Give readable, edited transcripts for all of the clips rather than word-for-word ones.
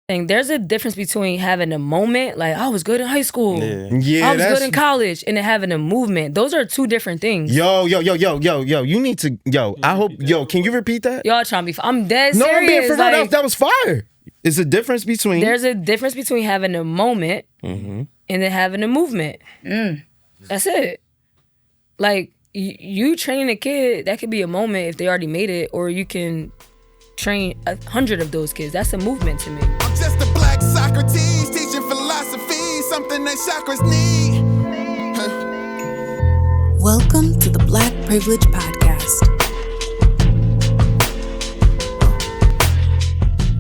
And there's a difference between having a moment, like I was good in high school, I was good in college, and then having a movement. Those are two different things. Yo, you need to, I hope, can you repeat that? Y'all trying to be, I'm dead serious. No, I'm being for real, like, that was fire. It's a difference between. There's a difference between having a moment and then having a movement. That's it. Like, you train a kid, that could be a moment if they already made it, or you can train 100 of those kids. That's a movement to me. I'm just a black Socrates, teaching philosophy, something that chakras need. Welcome to the Black Privilege Podcast.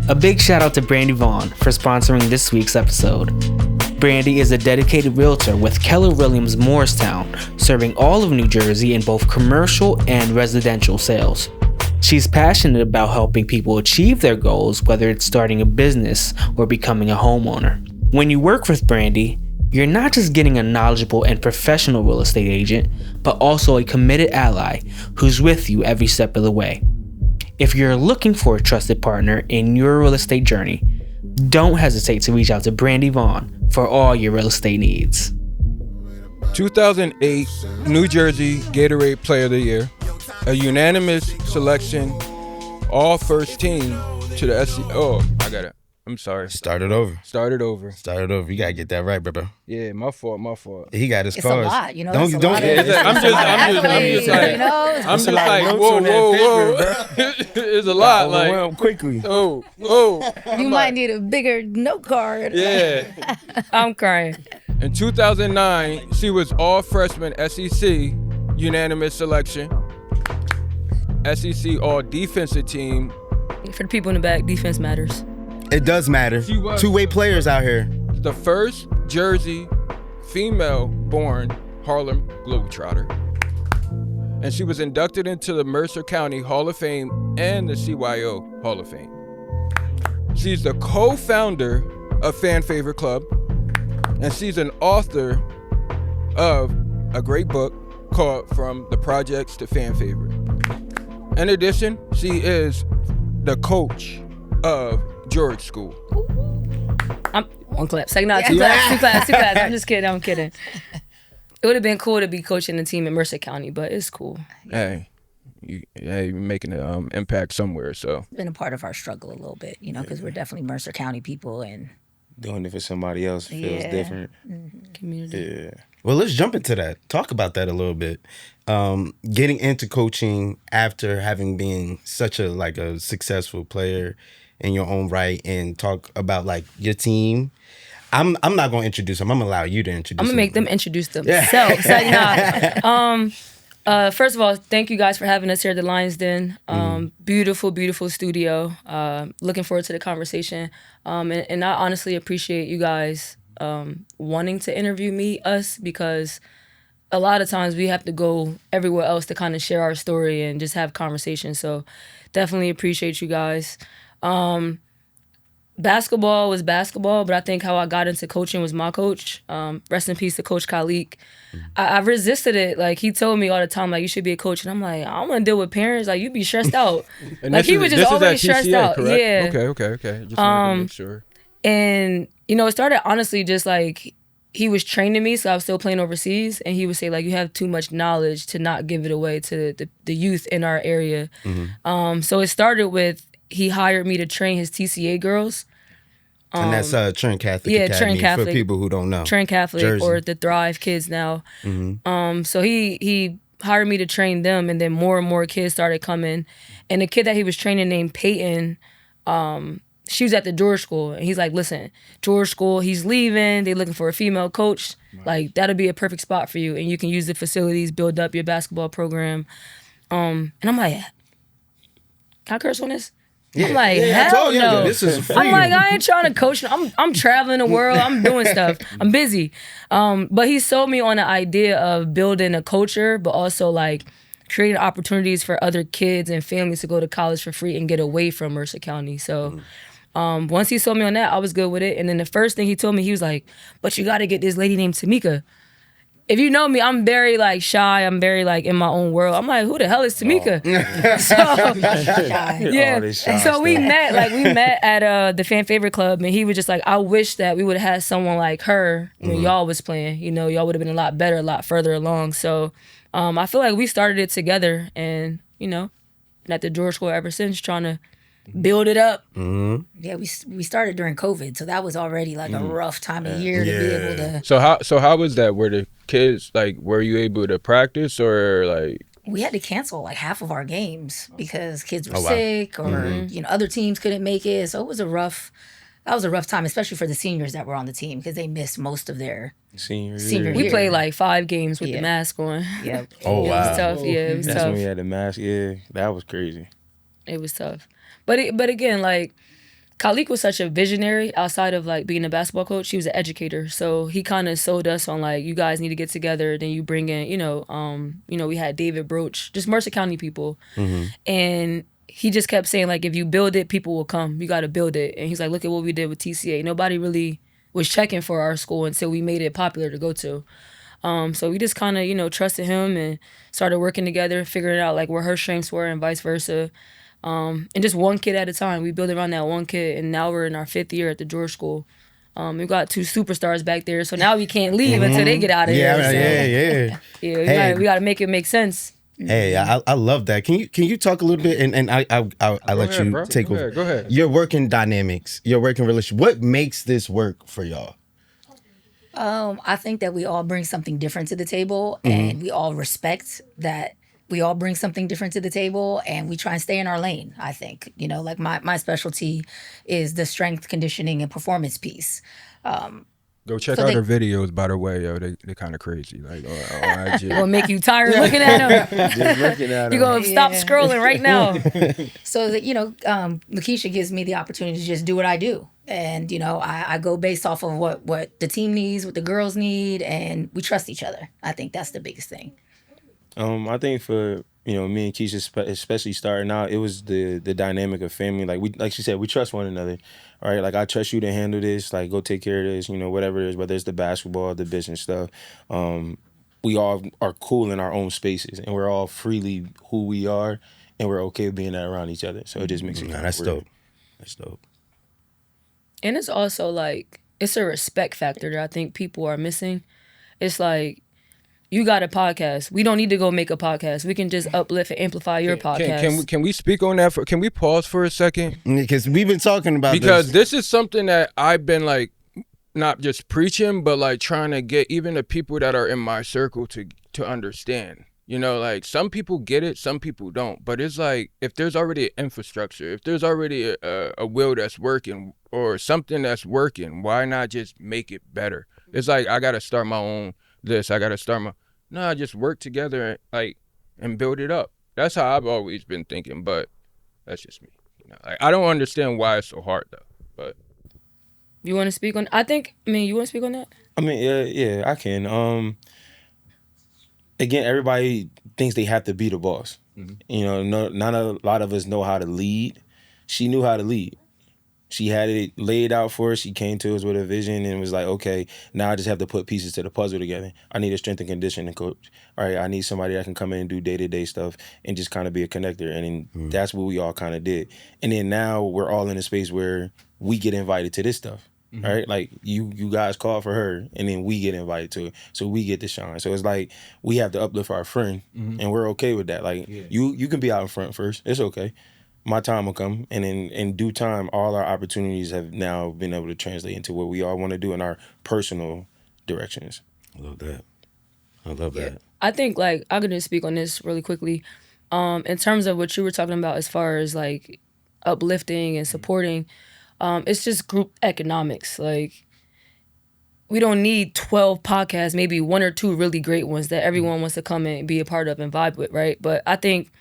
A big shout out to Brandy Vaughn for sponsoring this week's episode. Brandy is a dedicated realtor with Keller Williams Morristown, serving all of New Jersey in both commercial and residential sales. She's passionate about helping people achieve their goals, whether it's starting a business or becoming a homeowner. When you work with Brandy, you're not just getting a knowledgeable and professional real estate agent, but also a committed ally who's with you every step of the way. If you're looking for a trusted partner in your real estate journey, don't hesitate to reach out to Brandy Vaughn for all your real estate needs. 2008 New Jersey Gatorade Player of the Year, a unanimous selection, all first team to the SC. Oh, I got it. I'm sorry. Start it over. You gotta get that right, bro. Yeah, my fault. He got his It's cars. a lot, you know. Don't. I'm just like, whoa. It's a lot. Like, quickly. oh. You might need a bigger note card. Yeah. I'm crying. In 2009, she was all freshman SEC unanimous selection. SEC all defensive team. For the people in the back, defense matters. It does matter. Two-way players out here. The first Jersey female-born Harlem Globetrotter. And she was inducted into the Mercer County Hall of Fame and the CYO Hall of Fame. She's the co-founder of Fan Favorite Club, and she's an author of a great book called From the Projects to Fan Favorite. In addition, she is the coach of George School. One clap. Second, no, two claps. I'm just kidding. It would have been cool to be coaching the team in Mercer County, but it's cool. Hey, you're making an impact somewhere, so. It's been a part of our struggle a little bit, because we're definitely Mercer County people and Doing it for somebody else feels different. Community. Yeah. Well, let's jump into that. Talk about that a little bit. Getting into coaching after having been such a successful player in your own right, and talk about your team. I'm not gonna introduce them. I'm gonna allow you to introduce them. I'm gonna make them introduce themselves. First of all, thank you guys for having us here at the Lions Den. Beautiful studio. Looking forward to the conversation. And I honestly appreciate you guys wanting to interview us, because a lot of times we have to go everywhere else to kind of share our story and just have conversations. So definitely appreciate you guys. Basketball was basketball, but I think how I got into coaching was my coach. Rest in peace to Coach Kyrie. I resisted it. He told me all the time, you should be a coach. And I'm like, I don't want to deal with parents. You be stressed out. He was just always stressed out. Correct? Yeah. Okay. Just wanted to make sure. And, it started honestly just he was training me, so I was still playing overseas. And he would say, you have too much knowledge to not give it away to the youth in our area. So it started with, he hired me to train his TCA girls. And that's Trent Catholic Academy, Trent Catholic, for people who don't know. Trent Catholic, Jersey. Or the Thrive kids now. So he hired me to train them, and then more and more kids started coming. And the kid that he was training named Peyton, she was at the George School. And he's like, listen, George School, he's leaving. They're looking for a female coach. That'll be a perfect spot for you. And you can use the facilities, build up your basketball program. And I'm like, can I curse on this? Yeah. I'm like, hell no. This is free. I'm like, I ain't trying to coach. I'm traveling the world. I'm doing stuff. I'm busy. But he sold me on the idea of building a culture, but also creating opportunities for other kids and families to go to college for free and get away from Mercer County. So once he sold me on that, I was good with it. And then the first thing he told me, he was like, but you got to get this lady named Tamica. if you know me, I'm very like shy. I'm very like in my own world. I'm like, who the hell is Tamica? So we met at the fan favorite club, and he was just like, I wish that we would have had someone like her when y'all was playing. You know, y'all would have been a lot better, a lot further along. So I feel like we started it together, and you know, been at the George School ever since, trying to build it up. Yeah, we started during COVID, so that was already like a rough time of year to be able to. So how was that? Were the kids like? Were you able to practice or like? We had to cancel like half of our games because kids were sick or you know other teams couldn't make it. So it was a rough. That was a rough time, especially for the seniors that were on the team because they missed most of their senior year. We played like 5 games with the mask on. Yeah. Oh wow. It was tough. Yeah, it was That's tough. when we had the mask. Yeah, that was crazy. It was tough. But again, like, Khalik was such a visionary outside of, like, being a basketball coach. He was an educator. So he kind of sold us on, like, you guys need to get together. Then you bring in, we had David Broach, just Mercer County people. And he just kept saying, like, if you build it, people will come. You got to build it. And he's like, look at what we did with TCA. Nobody really was checking for our school until we made it popular to go to. So we just kind of, trusted him and started working together, figuring out, like, where her strengths were and vice versa. And just one kid at a time. We built around that one kid, and now we're in our 5th year at the George School. We've got 2 superstars back there, so now we can't leave until they get out of here. Yeah, we got to make it make sense. Hey, I love that. Can you talk a little bit, and I'll let you take over. Go ahead. Your working dynamics, your working relationship. What makes this work for y'all? I think that we all bring something different to the table, and we all respect that. We all bring something different to the table, and we try and stay in our lane, I think. Like my specialty is the strength, conditioning, and performance piece. Go check out her videos, by the way, yo. They kind of crazy. Like, on IG. It'll make you tired looking at them. Just looking at You're going to stop scrolling right now. So that, La'Keisha gives me the opportunity to just do what I do. And, I go based off of what the team needs, what the girls need, and we trust each other. I think that's the biggest thing. I think for me and Keisha, especially starting out, it was the dynamic of family. Like she said, we trust one another. All right, like I trust you to handle this. Like go take care of this. Whatever it is, whether it's the basketball, the business stuff. We all are cool in our own spaces, and we're all freely who we are, and we're okay with being around each other. So it just makes it. That's dope. That's dope. And it's also like it's a respect factor that I think people are missing. It's like, you got a podcast. We don't need to go make a podcast. We can just uplift and amplify your podcast. Can we speak on that? Can we pause for a second? Because we've been talking about because this is something that I've been like, not just preaching, but like trying to get even the people that are in my circle to understand. Like some people get it, some people don't. But it's like if there's already an infrastructure, if there's already a will that's working or something that's working, why not just make it better? It's like I got to start my own. I gotta start just work together and build it up. That's how I've always been thinking, but that's just me. I don't understand why it's so hard though. But you want to speak on? You want to speak on that? Yeah, I can. Again, everybody thinks they have to be the boss. Not a lot of us know how to lead. She knew how to lead. She had it laid out for us. She came to us with a vision and was like, okay, now I just have to put pieces to the puzzle together. I need a strength and conditioning coach. All right, I need somebody that can come in and do day-to-day stuff and just kind of be a connector. And then that's what we all kind of did. And then now we're all in a space where we get invited to this stuff. All right, like you guys call for her and then we get invited to it. So we get to shine. So it's like we have to uplift our friend and we're okay with that. Like you can be out in front first. It's okay. My time will come, and in due time, all our opportunities have now been able to translate into what we all want to do in our personal directions. I love that. I think, like, I'm going to speak on this really quickly. In terms of what you were talking about as far as, like, uplifting and supporting, it's just group economics. Like, we don't need 12 podcasts, maybe 1 or 2 really great ones that everyone wants to come and be a part of and vibe with, right? But I think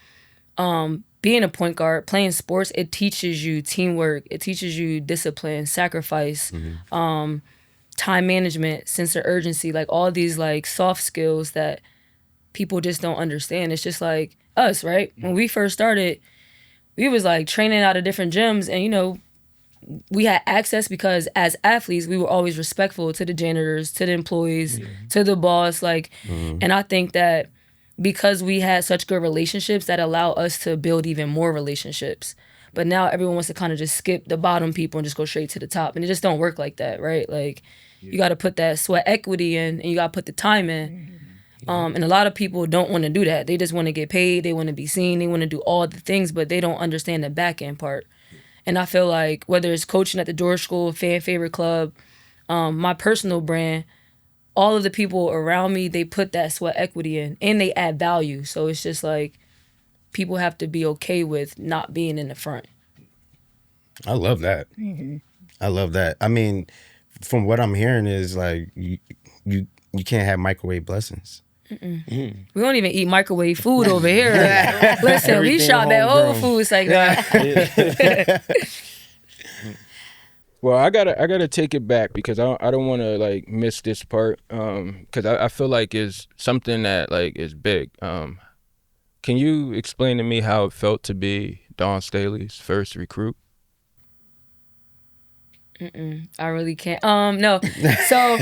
being a point guard, playing sports, it teaches you teamwork. It teaches you discipline, sacrifice, time management, sense of urgency, like all these like soft skills that people just don't understand. It's just like us, right? When we first started, we was like training out of different gyms and, we had access because as athletes, we were always respectful to the janitors, to the employees, to the boss. Like, and I think that because we had such good relationships that allow us to build even more relationships. But now everyone wants to kind of just skip the bottom people and just go straight to the top. And it just don't work like that, right? Like, you got to put that sweat equity in and you got to put the time in. And a lot of people don't want to do that. They just want to get paid. They want to be seen. They want to do all the things, but they don't understand the back end part. And I feel like whether it's coaching at the George School, fan favorite club, my personal brand, all of the people around me, they put that sweat equity in and they add value. So it's just like people have to be okay with not being in the front. I love that. I love that. I mean, from what I'm hearing is like you can't have microwave blessings. We don't even eat microwave food over here. Listen, we shop at Whole Foods like that. Well, I gotta take it back because I don't want to like miss this part because I feel like it's something that like is big. Can you explain to me how it felt to be Dawn Staley's first recruit? I really can't. No. So,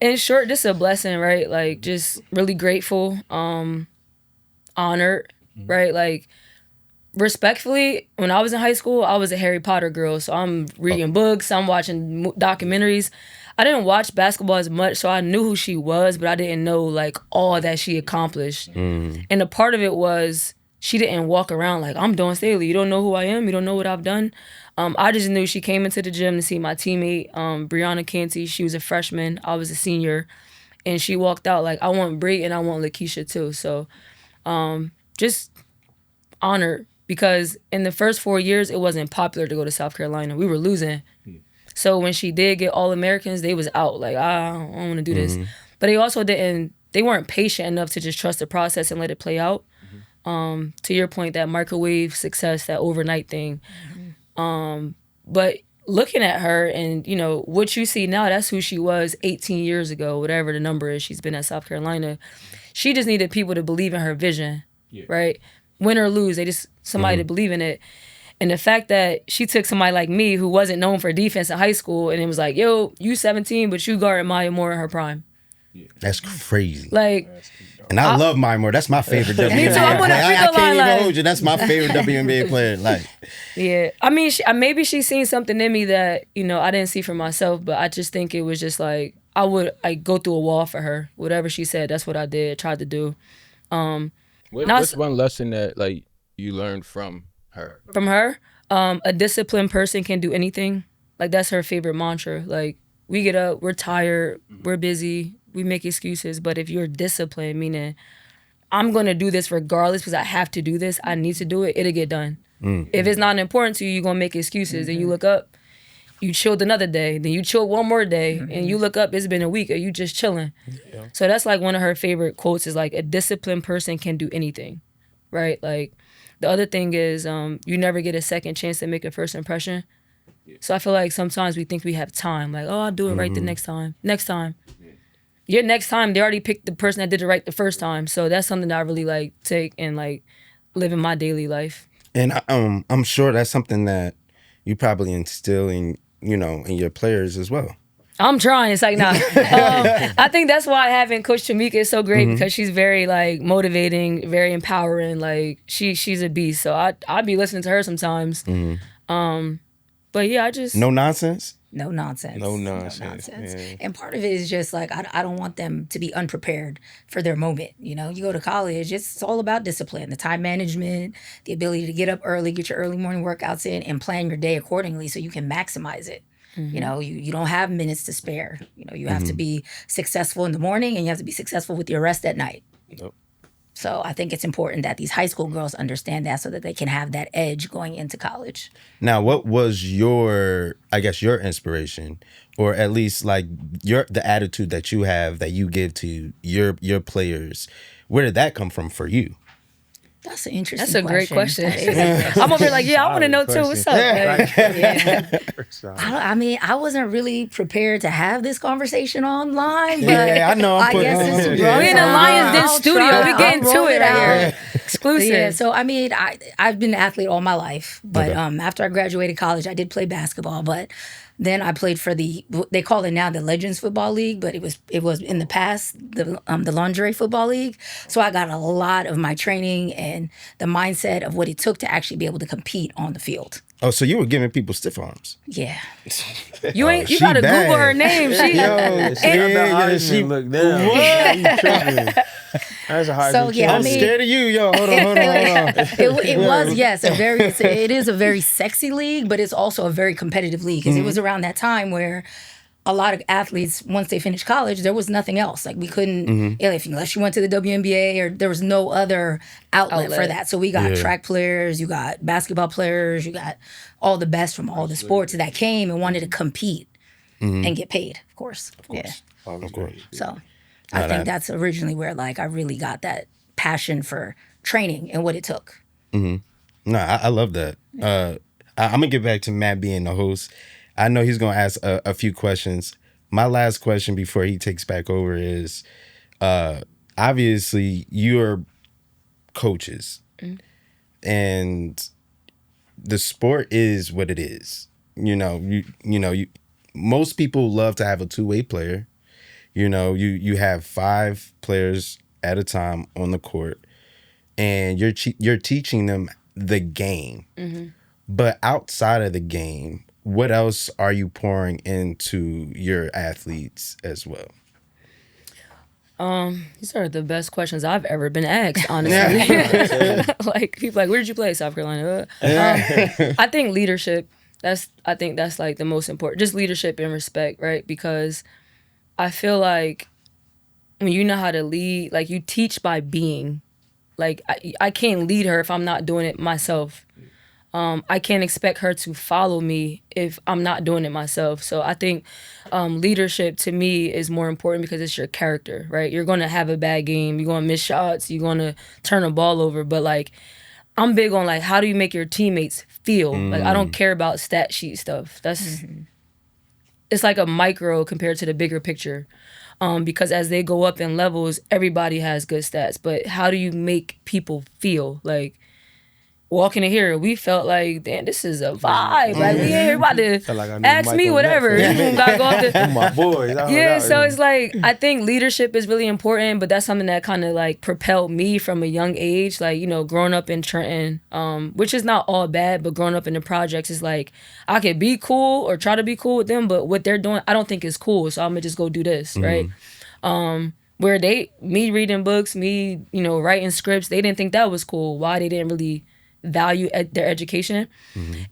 in short, this is a blessing, right? Like, just really grateful, honored, right? Like, respectfully, when I was in high school, I was a Harry Potter girl. So I'm reading books, I'm watching documentaries. I didn't watch basketball as much, so I knew who she was, but I didn't know like all that she accomplished. And a part of it was she didn't walk around like, I'm Dawn Staley. You don't know who I am. You don't know what I've done. I just knew she came into the gym to see my teammate, Brianna Canty. She was a freshman. I was a senior. And she walked out like, I want Brie and I want La'Keisha too. So just honored because in the first 4 years, it wasn't popular to go to South Carolina. We were losing. So when she did get All-Americans, they was out like, I don't want to do this. But they also they weren't patient enough to just trust the process and let it play out. To your point, that microwave success, that overnight thing. But looking at her and, you know, what you see now, that's who she was 18 years ago, whatever the number is. She's been at South Carolina. She just needed people to believe in her vision, right? Win or lose, they just somebody to believe in it. And the fact that she took somebody like me who wasn't known for defense in high school and it was like, yo, you 17, but you guarded Maya Moore in her prime. That's crazy. Like, and I love Maya Moore. That's my favorite WNBA Me too. I'm player. on the I free throw can't line, even like- hold you. That's my favorite WNBA player. Like, yeah. I mean, maybe she's seen something in me that, you know, I didn't see for myself, but I just think it was just like, I would go through a wall for her. Whatever she said, that's what I did, tried to do. What's one lesson that like you learned from her? From her, a disciplined person can do anything. Like, that's her favorite mantra. Like, we get up, we're tired, we're busy, we make excuses, but if you're disciplined, meaning I'm going to do this regardless because I have to do this, I need to do it, it'll get done. If it's not important to you, you're going to make excuses. And you look up, you chilled another day, then you chilled one more day, and you look up, it's been a week, or you just chilling. So that's like one of her favorite quotes is like, a disciplined person can do anything, right? Like, the other thing is you never get a second chance to make a first impression. So I feel like sometimes we think we have time. Like, oh, I'll do it right the next time. Next time. Your next time, they already picked the person that did it right the first time. So that's something that I really like take and like live in my daily life. and I'm sure that's something that you probably instill in, you know, in your players as well. I'm trying. It's like, nah. I think that's why having Coach Tamica is so great because she's very like motivating, very empowering. Like she's a beast. So I'd be listening to her sometimes. But yeah, I just No nonsense. No nonsense. No nonsense. Yeah. And part of it is just like, I don't want them to be unprepared for their moment. You know, you go to college, it's all about discipline, the time management, the ability to get up early, get your early morning workouts in, and plan your day accordingly so you can maximize it. You know, you don't have minutes to spare. You know, you have to be successful in the morning and you have to be successful with your rest at night. Nope. So I think it's important that these high school girls understand that so that they can have that edge going into college. Now, what was your inspiration, or at least like the attitude that you have that you give to your players? Where did that come from for you? That's an interesting That's a great question. That is a great question. I'm over here like, yeah, I want to know too. What's up? Like, I mean, I wasn't really prepared to have this conversation online, but Yeah, I know. I guess it's we in the Lions Den studio. We getting to it out here. Exclusive. Yeah, so I mean, I've been an athlete all my life, but after I graduated college, I did play basketball, but then I played for they call it now the Legends Football League, but it was in the past the Lingerie Football League. So I got a lot of my training and the mindset of what it took to actually be able to compete on the field. Oh, so you were giving people stiff arms? Yeah. You she gotta bad. Google her name. She look down. What? You tripping. That's a high. So yeah, I'm scared of you, yo. Hold on. It was, yes, it is a very sexy league, but it's also a very competitive league because it was around that time where a lot of athletes, once they finished college, there was nothing else. Like we couldn't, unless you went to the WNBA, or there was no other outlet for that. So we got track players, you got basketball players, you got all the best from all the sports that came and wanted to compete and get paid, of course. Yeah. Of course. So I think that's originally where I really got that passion for training and what it took. No, I love that. I'm gonna get back to Matt being the host. I know he's gonna ask a few questions. My last question before he takes back over is, obviously you're coaches, and the sport is what it is. Most people love to have a two-way player. You have 5 players at a time on the court, and you're teaching them the game. But outside of the game, what else are you pouring into your athletes as well? These are the best questions I've ever been asked, honestly. Like people where did you play? South Carolina. I think leadership. I think that's the most important. Just leadership and respect, right? Because I feel like when you know how to lead, you teach by being. I can't lead her if I'm not doing it myself. I can't expect her to follow me if I'm not doing it myself. So I think leadership to me is more important because it's your character, right? You're going to have a bad game. You're going to miss shots. You're going to turn a ball over. But I'm big on how do you make your teammates feel? I don't care about stat sheet stuff. That's it's like a micro compared to the bigger picture. Because as they go up in levels, everybody has good stats. But how do you make people feel? Walking in here, we felt damn, this is a vibe. We ain't here about to ask me whatever. Gotta go up to my boys. So it's I think leadership is really important, but that's something that kind of propelled me from a young age. Growing up in Trenton, which is not all bad, but growing up in the projects is I could be cool or try to be cool with them, but what they're doing, I don't think is cool. So I'm gonna just go do this, right? Where me reading books, me, writing scripts, they didn't think that was cool. Why? They didn't really value their education.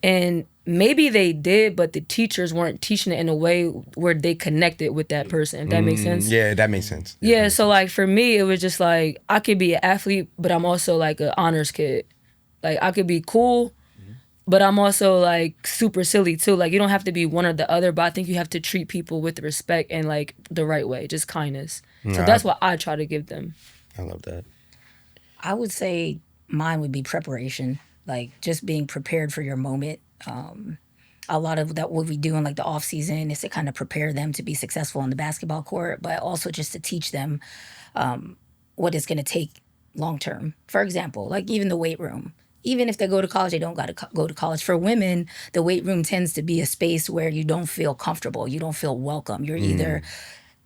And maybe they did, but the teachers weren't teaching it in a way where they connected with that person, if that makes sense. Yeah, that makes sense. Yeah, so for me, it was just I could be an athlete, but I'm also an honors kid. I could be cool, but I'm also super silly too. You don't have to be one or the other, but I think you have to treat people with respect and the right way, just kindness. So that's what I try to give them. I love that. I would say mine would be preparation, just being prepared for your moment. A lot of that what we do in the off season is to kind of prepare them to be successful on the basketball court, but also just to teach them what it's going to take long term. For example, even the weight room. Even if they go to college, they don't got to go to college. For women, the weight room tends to be a space where you don't feel comfortable. You don't feel welcome. You're either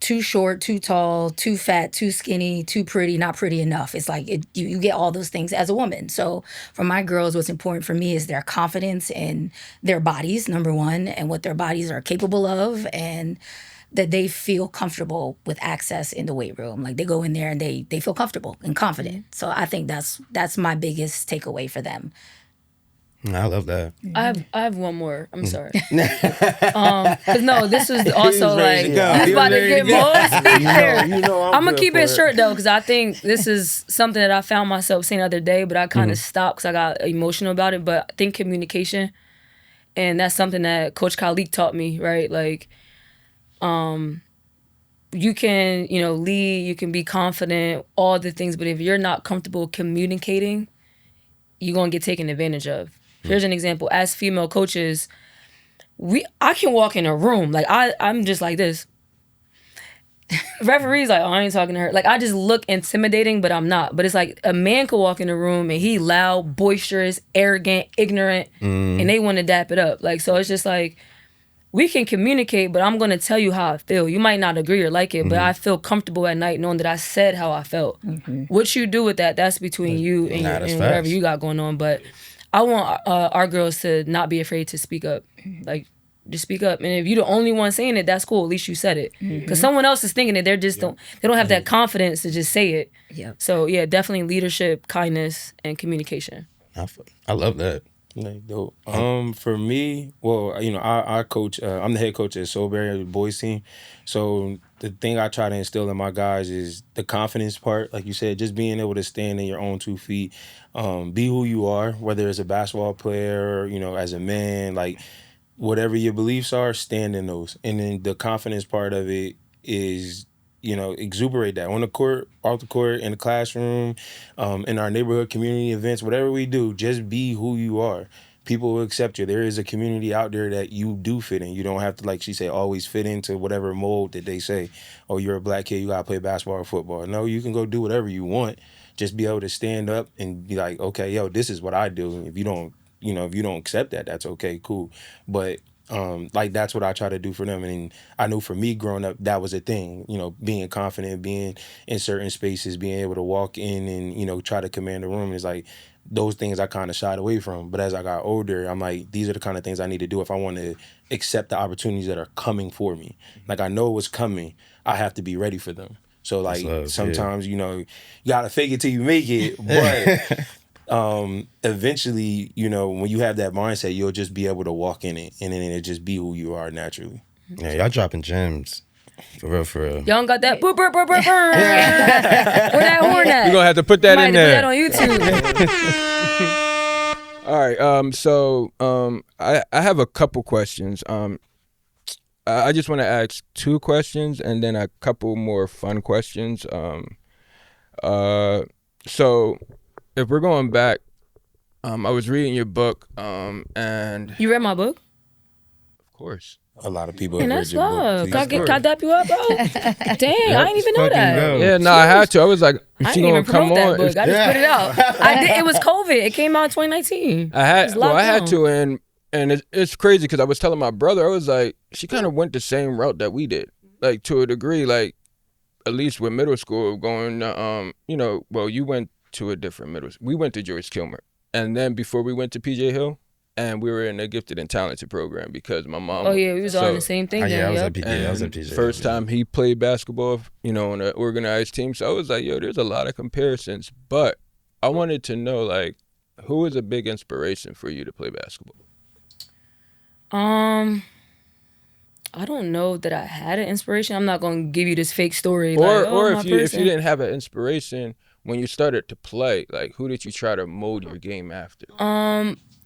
too short, too tall, too fat, too skinny, too pretty, not pretty enough. It's you get all those things as a woman. So for my girls, what's important for me is their confidence in their bodies, number one, and what their bodies are capable of, and that they feel comfortable with access in the weight room. They go in there and they feel comfortable and confident. So I think that's my biggest takeaway for them. I love that. I have one more. I'm sorry. Cause no, this was also he's about to get more speech there. I'm gonna keep it short though, cause I think this is something that I found myself saying the other day, but I kind of stopped cause I got emotional about it. But I think communication, and that's something that Coach Kyrie taught me, right? You can, lead, you can be confident, all the things, but if you're not comfortable communicating, you're gonna get taken advantage of. Here's an example. As female coaches, I can walk in a room, I'm just like this. referees like, oh, I ain't talking to her. Like, I just look intimidating, but I'm not. But it's like a man could walk in the room and he loud, boisterous, arrogant, ignorant, and they want to dap it up. Like, so it's just like, we can communicate, but I'm going to tell you how I feel. You might not agree or like it, but I feel comfortable at night knowing that I said how I felt. What you do with that, that's between you and, and whatever you got going on. But I want our girls to not be afraid to speak up. Like, just speak up. And if you're the only one saying it, that's cool. At least you said it. Because someone else is thinking it. They don't have that confidence to just say it. So yeah, definitely leadership, kindness, and communication. I love that. Like, dope. For me, well, I coach. I'm the head coach at Soulberry, the boys team. So the thing I try to instill in my guys is the confidence part. Like you said, just being able to stand in your own 2 feet, be who you are, whether it's a basketball player, as a man, like whatever your beliefs are, stand in those. And then the confidence part of it is, exuberate that on the court, off the court, in the classroom, in our neighborhood community events, whatever we do, just be who you are. People will accept you. There is a community out there that you do fit in. You don't have to, like she said, always fit into whatever mold that they say. Oh, you're a black kid, you gotta play basketball or football. No, you can go do whatever you want. Just be able to stand up and be like, okay, yo, this is what I do. If you don't, if you don't accept that, that's okay, cool. But that's what I try to do for them. And I knew for me growing up, that was a thing, being confident, being in certain spaces, being able to walk in and, try to command the room. Is like those things I kind of shied away from. But as I got older, I'm like, these are the kind of things I need to do if I want to accept the opportunities that are coming for me. Like, I know what's coming. I have to be ready for them. So like sometimes, you got to fake it till you make it. But eventually, when you have that mindset, you'll just be able to walk in it and then it'll just be who you are naturally. Yeah, y'all dropping gems. For real, for real. Y'all got that boop, boop, boop, boop, boop. Where that horn at? We're going to have to put that in there. Put that on YouTube. All right. So I have a couple questions. I just want to ask 2 questions and then a couple more fun questions. So if we're going back, I was reading your book, and you read my book? Of course. A lot of people have read your book. Can I dap you up, bro? Dang, I didn't even know that. Go. Yeah, no, I had to. I was like, I she didn't gonna even come promote on. that book. I just put it out. It was COVID. It came out in 2019. I had to, and it's crazy because I was telling my brother, I was like, she kind of went the same route that we did, like to a degree, like at least with middle school going, well, you went to a different middle school. We went to Joyce Kilmer, and then before we went to PJ Hill. And we were in a gifted and talented program because my mom. Oh yeah, we was all in the same thing. I was at PJ. I was at PJ. First time he played basketball, on an organized team. So I was like, yo, there's a lot of comparisons. But I wanted to know, like, who was a big inspiration for you to play basketball? I don't know that I had an inspiration. I'm not gonna give you this fake story. Or if you didn't have an inspiration when you started to play, like, who did you try to mold your game after?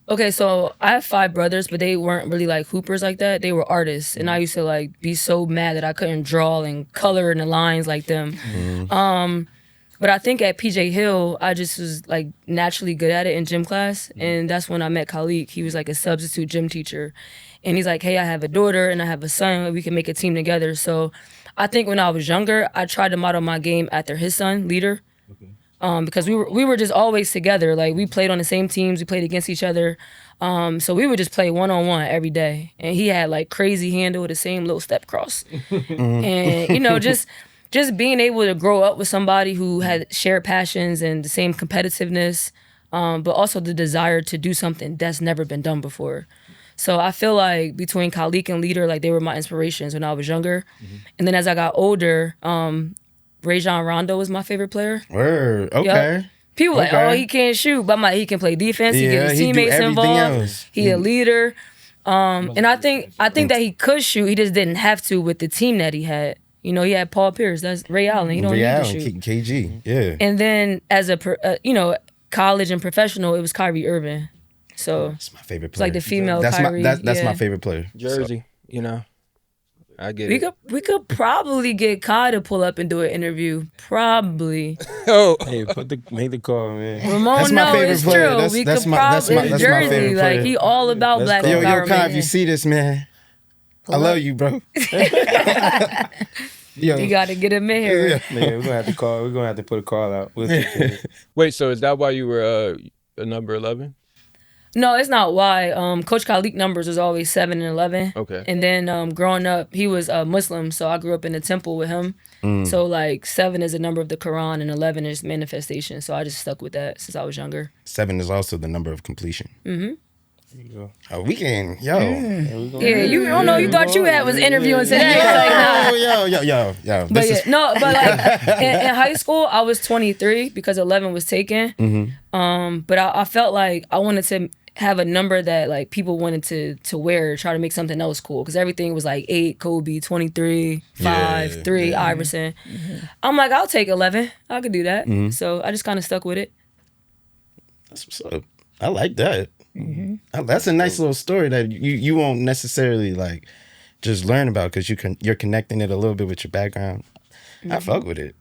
Okay, so I have 5 brothers, but they weren't really like hoopers like that. They were artists, and I used to like be so mad that I couldn't draw and color in the lines like them. But I think at PJ Hill, I just was like naturally good at it in gym class, and that's when I met Khalik. He was like a substitute gym teacher, and he's like, "Hey, I have a daughter and I have a son. We can make a team together." So I think when I was younger, I tried to model my game after his son, Leader. Because we were just always together. Like, we played on the same teams, we played against each other. So we would just play one-on-one every day. And he had like crazy handle, the same little step cross. And just being able to grow up with somebody who had shared passions and the same competitiveness, but also the desire to do something that's never been done before. So I feel like between Khalik and Leader, like, they were my inspirations when I was younger. And then as I got older, Rondo was my favorite player. Word, okay. Yep. People like, oh, he can't shoot, but I'm like, he can play defense. He get his teammates involved. He a leader. And I think that he could shoot. He just didn't have to with the team that he had. He had Paul Pierce. That's Ray Allen. He don't need to shoot. KG, yeah. And then as a college and professional, it was Kyrie Irving. So it's my favorite player. It's like the female Kyrie. That's my favorite player. Jersey, I get it. We could probably get Kai to pull up and do an interview. Probably. Hey, make the call, man. Ramone, that's my favorite player. True. That's my favorite player. Like, he all about black empowerment. Yo, Kai, if you see this, man, I love you, bro. Yo. You got to get him in here. Yeah, we're gonna have to call. We're gonna have to put a call out. We'll take care of it. Wait, so is that why you were a number 11? No, it's not why. Coach Khalik numbers was always 7 and 11. Okay. And then growing up, he was Muslim, so I grew up in the temple with him. So like 7 is a number of the Quran and 11 is manifestation. So I just stuck with that since I was younger. 7 is also the number of completion. Mm-hmm. There you go. Oh, we can, yo. Yeah, you don't know. You thought you was interviewing today. It's like, nah. Yo. But yeah, no, but like in high school, I was 23 because 11 was taken. But I felt like I wanted to have a number that like people wanted to wear, try to make something else cool. Because everything was like 8, Kobe, 23, 5, 3, Iverson. I'm like, I'll take 11. I could do that. So I just kind of stuck with it. That's what's up. I like that. That's a nice little story that you won't necessarily like just learn about because you're connecting it a little bit with your background. I fuck with it.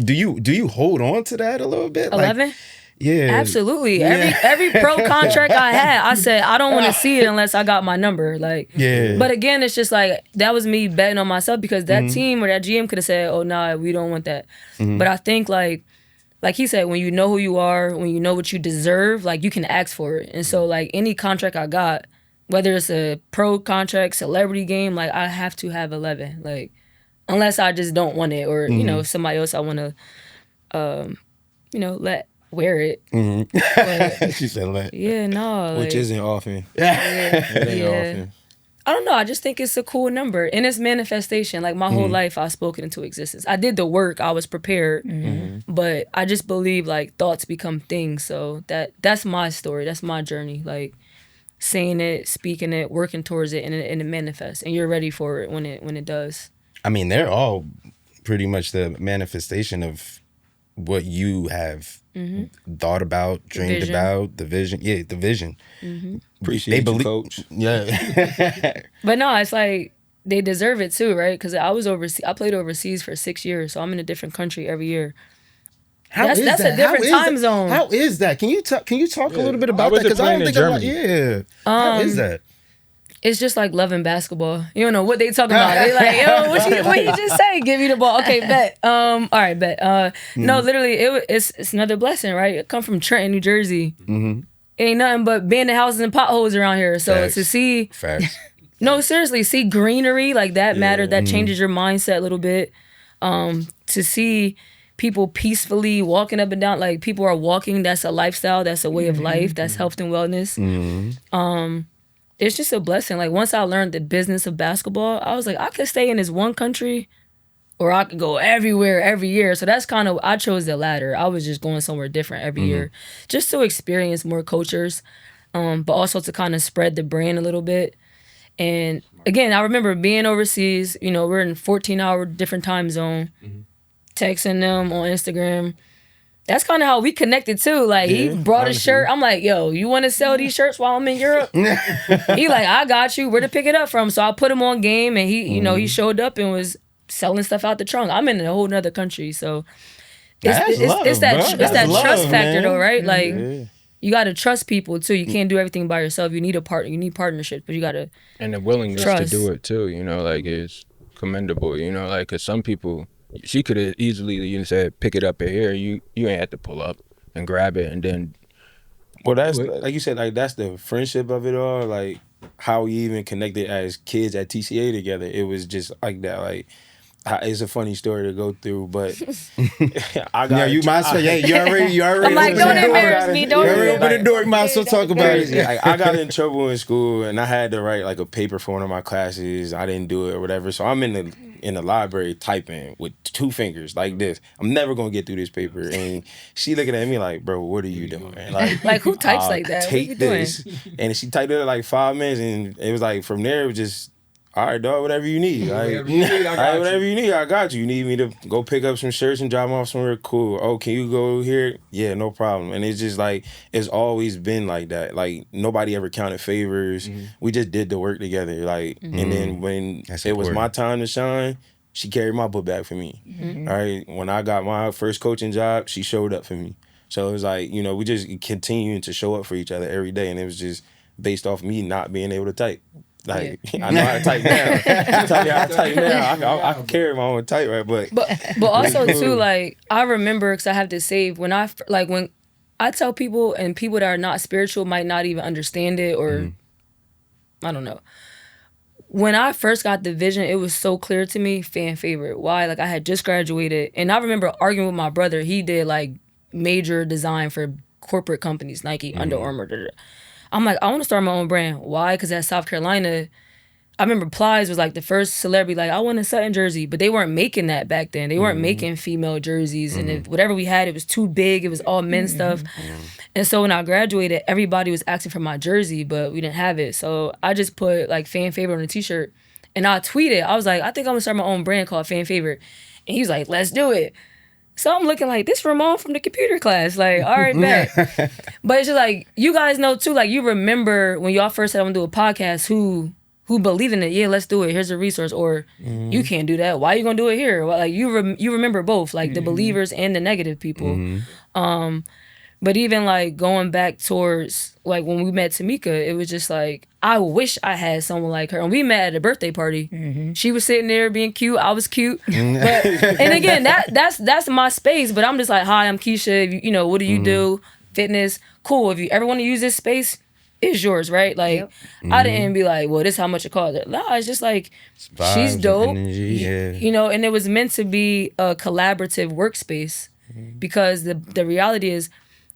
Do you hold on to that a little bit? 11? Like, yeah, absolutely. Yeah. Every pro contract I had, I said I don't want to see it unless I got my number. Like, yeah. But again, it's just like that was me betting on myself because that team or that GM could have said, "Oh, nah, we don't want that." But I think like he said, when you know who you are, when you know what you deserve, like you can ask for it. And so like any contract I got, whether it's a pro contract, celebrity game, like I have to have 11. Like unless I just don't want it or you know somebody else I want to, let wear it. But, she said let. Yeah, no. Which like, isn't often. Yeah. It ain't often. I don't know. I just think it's a cool number. And it's manifestation. Like, my whole life, I spoke it into existence. I did the work. I was prepared. But I just believe, like, thoughts become things. So that's my story. That's my journey. Like, saying it, speaking it, working towards it, and it manifests. And you're ready for it when it does. I mean, they're all pretty much the manifestation of what you have thought about, dreamed about, the vision. Yeah, the vision. Appreciate you, coach. Yeah. But no, it's like they deserve it too, right? Because I played overseas for 6 years, so I'm in a different country every year. That's a different time zone. How is that? Can you talk a little bit about that? Because I don't think how is that? It's just like loving basketball. You don't know what they talking about. They like, yo, what you just say? Give me the ball. Okay, bet. All right, bet. No, literally, it's another blessing, right? I come from Trenton, New Jersey. Ain't nothing but abandoned houses and potholes around here. So Facts. to see, Facts. no, seriously, see greenery like that matter. That changes your mindset a little bit. To see people peacefully walking up and down, like people are walking. That's a lifestyle. That's a way of life. That's health and wellness. It's just a blessing. Like once I learned the business of basketball, I was like, I could stay in this one country or I could go everywhere every year. So that's kind of, I chose the latter. I was just going somewhere different every year just to experience more cultures, but also to kind of spread the brand a little bit. And again, I remember being overseas, we're in 14-hour different time zone, texting them on Instagram. That's kind of how we connected too. Like he brought a shirt. I'm like, yo, you want to sell these shirts while I'm in Europe? He like, I got you. Where to pick it up from? So I put him on game, and he, he showed up and was selling stuff out the trunk. I'm in a whole nother country, so it's that trust factor though, right? Like you got to trust people too. You can't do everything by yourself. You need a partner. You need partnership, but you got to and the willingness to do it too. Like it's commendable. Like because some people. She could have easily said, pick it up here. You ain't had to pull up and grab it and then. Well, that's like you said, like that's the friendship of it all. Like how we even connected as kids at TCA together. It was just like that. Like it's a funny story to go through, but I got. Yeah, you might as well. Yeah, you already. I'm like, don't embarrass me. Don't. You already open the door. You might as well talk about it. Like, I got in trouble in school, and I had to write like a paper for one of my classes. I didn't do it or whatever, so I'm in the library typing with 2 fingers like this. I'm never gonna get through this paper. And she looking at me like, bro, what are you doing? Like who types like that? Take this. And she typed it in like 5 minutes, and it was like from there it was just, all right, dog, whatever you need. Whatever you need, I got you. You need me to go pick up some shirts and drop them off somewhere? Cool. Oh, can you go here? Yeah, no problem. And it's just like, it's always been like that. Like, nobody ever counted favors. We just did the work together. Like, and then when it was my time to shine, she carried my book bag for me. All right. When I got my first coaching job, she showed up for me. So it was like, we just continuing to show up for each other every day. And it was just based off me not being able to type. Like I know how to type now. Tell me how to type now. I can carry my own typewriter, but also too, like I remember because I have to save when I tell people and people that are not spiritual might not even understand it or I don't know. When I first got the vision, it was so clear to me, fan favorite. Why? Like I had just graduated and I remember arguing with my brother. He did like major design for corporate companies, Nike, Under Armour. I'm like, I want to start my own brand. Why? Because at South Carolina, I remember Plies was like the first celebrity, like I want a Sutton jersey, but they weren't making that back then. They weren't making female jerseys and whatever we had, it was too big. It was all men's stuff. And so when I graduated, everybody was asking for my jersey, but we didn't have it. So I just put like fan favorite on a t-shirt and I tweeted, I was like, I think I'm gonna start my own brand called Fan Favorite. And he was like, let's do it. So I'm looking like, this Romone from the computer class. Like, all right, bet. But it's just like, you guys know too, like you remember when y'all first said I'm gonna do a podcast, who believed in it. Yeah, let's do it. Here's a resource. Or you can't do that. Why are you gonna do it here? Well, like you remember both, like the believers and the negative people. But even like going back towards like when we met Tamica, it was just like I wish I had someone like her. And we met at a birthday party. She was sitting there being cute. I was cute. But, and again, that's my space. But I'm just like, hi, I'm Keisha. You know, what do you do? Fitness, cool. If you ever want to use this space, it's yours, right? Like I didn't be like, well, this is how much it costs. No, it's just like she's dope. Energy, you know, and it was meant to be a collaborative workspace because the reality is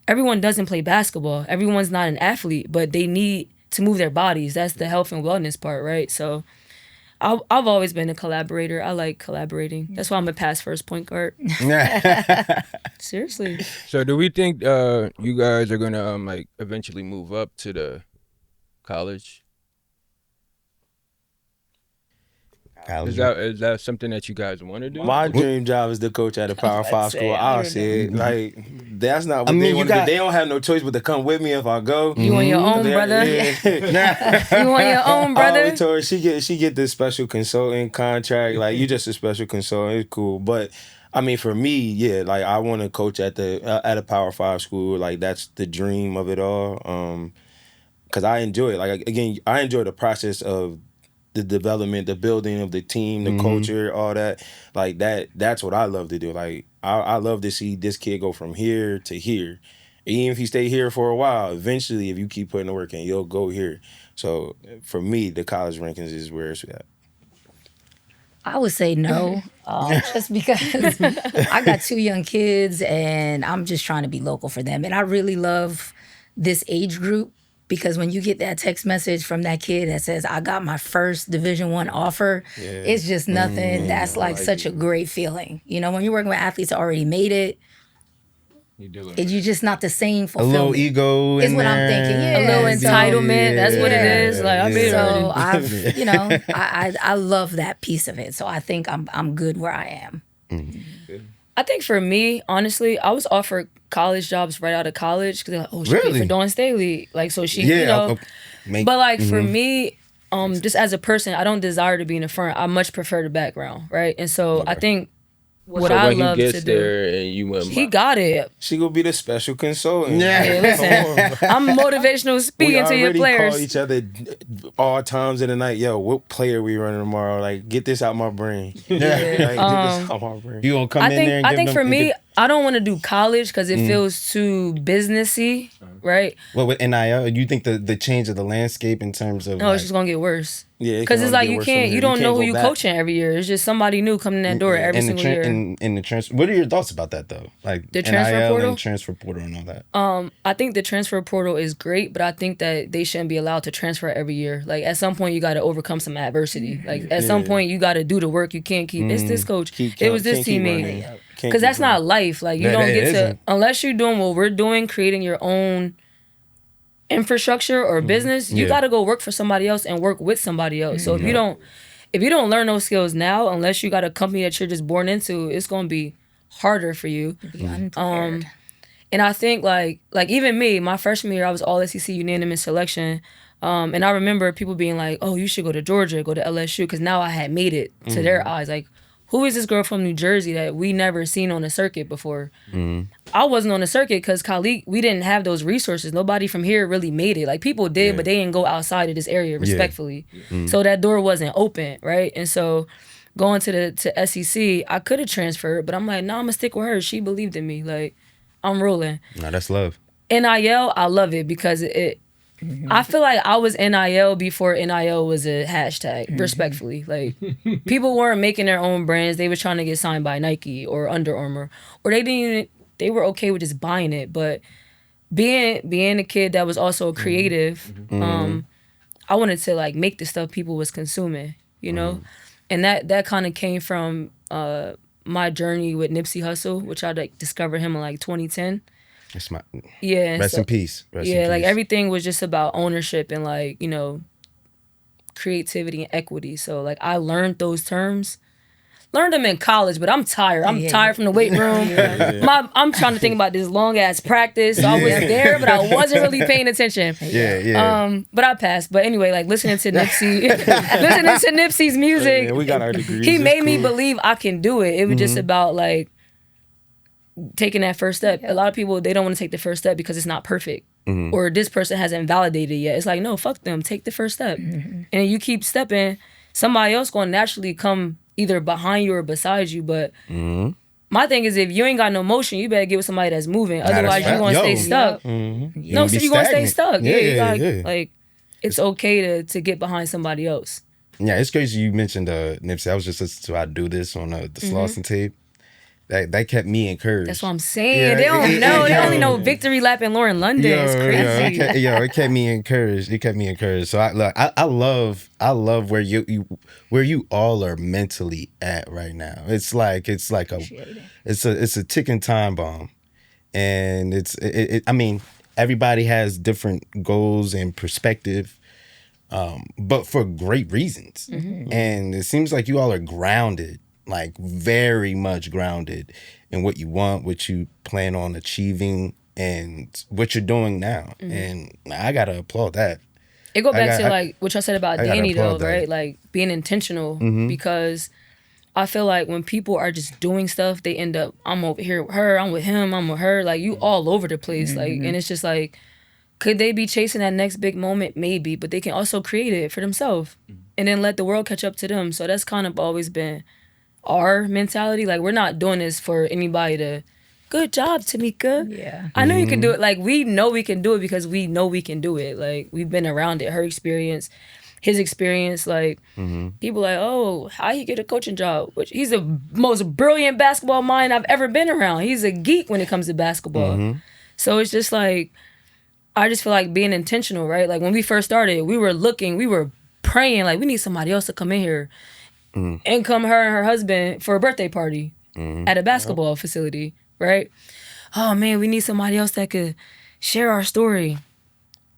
everyone doesn't play basketball. Everyone's not an athlete, but they need to move their bodies. That's the health and wellness part, right? So I've always been a collaborator. I like collaborating. That's why I'm a pass first point guard. Seriously. So do we think you guys are gonna like eventually move up to the college? Is that something that you guys want to do? My dream job is to coach at a Power 5 school. I'll say it. Like, that's not what they want to do. They don't have no choice but to come with me if I go. You on your own, brother. You on your own, brother. I told her she get this special consulting contract. Like, you just a special consultant. It's cool. But, I mean, for me, yeah, like, I want to coach at a Power 5 school. Like, that's the dream of it all. Because I enjoy it. Like, again, I enjoy the process of the development, the building of the team, the culture, all that. Like that's what I love to do. Like I love to see this kid go from here to here. Even if he stay here for a while, eventually if you keep putting the work in, you'll go here. So for me, the college rankings is where it's at. I would say no, just because I got 2 young kids and I'm just trying to be local for them. And I really love this age group. Because when you get that text message from that kid that says, I got my first Division I offer, it's just nothing. That's like such a great feeling. You know, when you're working with athletes that already made it, you're just not the same fulfillment. A little ego is what I'm thinking. Yeah. A little entitlement. That's what it is. Like I mean, so I've, you know, I love that piece of it. So I think I'm good where I am. I think for me, honestly, I was offered college jobs right out of college because they're like, oh, she paid for Dawn Staley. Like, so she, you know. But like for me, just as a person, I don't desire to be in the front. I much prefer the background, right? And so I think what I love to do, he got it. She gonna be the special consultant. Yeah, listen, I'm motivational speaking to your players. We already call each other all times of the night. Yo, what player we running tomorrow? Like, get this out my brain. Like, get this out my brain. You gonna come in there? And I think for me, I don't want to do college because it feels too businessy, right? Well, with NIL, you think the change of the landscape in terms of no, it's just gonna get worse. Yeah, because it's like you don't know who you coaching every year. It's just somebody new coming in that door every single year. In the transfer, what are your thoughts about that though? Like the transfer NIL portal, and transfer portal, and all that. I think the transfer portal is great, but I think that they shouldn't be allowed to transfer every year. Like at some point, you got to overcome some adversity. Like at some point, you got to do the work. You can't keep it's this coach. It was this teammate. Because that's not life. Like you don't get to unless you're doing what we're doing, creating your own infrastructure or business, you got to go work for somebody else and work with somebody else. So if you don't learn those skills now, unless you got a company that you're just born into, it's going to be harder for you. And I think like even me, my freshman year, I was all SEC unanimous selection. And I remember people being like, oh, you should go to Georgia, go to LSU. Because now I had made it to their eyes. Like, who is this girl from New Jersey that we never seen on a circuit before? I wasn't on the circuit because Khalid, we didn't have those resources. Nobody from here really made it. Like, people did, but they didn't go outside of this area, respectfully. So that door wasn't open, right? And so going to SEC, I could have transferred, but I'm like, no, I'm going to stick with her. She believed in me. Like, I'm rolling. Nah, that's love. NIL, I love it because I feel like I was NIL before NIL was a hashtag, respectfully. Like, people weren't making their own brands. They were trying to get signed by Nike or Under Armour. Or they were okay with just buying it. But being a kid that was also creative, I wanted to, like, make the stuff people was consuming, you know? And that kind of came from my journey with Nipsey Hussle, which I, like, discovered him in, like, 2010. That's my Rest in peace. Rest in like, peace. everything was just about ownership and, like, you know, creativity and equity. So, like, I learned those terms. Learned them in college, but I'm tired. I'm tired from the weight room. I'm trying to think about this long ass practice. So I was there, but I wasn't really paying attention. But I passed. But anyway, like, listening to Nipsey's music, we got our degrees. he made me believe I can do it. It was just about, like, taking that first step. A lot of people, they don't want to take the first step because it's not perfect. Or this person hasn't validated yet. It's like, no, fuck them. Take the first step. And you keep stepping, somebody else going to naturally come either behind you or beside you. But my thing is, if you ain't got no motion, you better get with somebody that's moving. Otherwise, you're going to stay stuck. No, so you're going to stay stuck. Like, it's okay to get behind somebody else. Yeah, it's crazy you mentioned Nipsey. I was just listening to I Do This on the Slauson tape. That kept me encouraged. That's what I'm saying. They don't know. They only know Victory Lap and Lauren London. It's crazy. It kept me encouraged. It kept me encouraged. So I love where you all are mentally at right now. It's a ticking time bomb, and I mean, everybody has different goals and perspective, but for great reasons. And it seems like you all are grounded. Like, very much grounded in what you want, what you plan on achieving, and what you're doing now. And I gotta applaud that. It go back to like what y'all said about Danny though, right? Like, being intentional, because I feel like when people are just doing stuff, they end up, I'm over here with her, I'm with him, I'm with her. Like, you all over the place. Like, and it's just like, could they be chasing that next big moment? Maybe, but they can also create it for themselves and then let the world catch up to them. So that's kind of always been our mentality. Like, we're not doing this for anybody to, good job, Tamica. Yeah. I know you can do it. Like, we know we can do it because we know we can do it. Like, we've been around it. Her experience, his experience. Like, people like, oh, how he get a coaching job? Which, he's the most brilliant basketball mind I've ever been around. He's a geek when it comes to basketball. So it's just like, I just feel like being intentional, right? Like, when we first started, we were praying, like, we need somebody else to come in here and come her and her husband for a birthday party at a basketball facility, right? Oh man, we need somebody else that could share our story.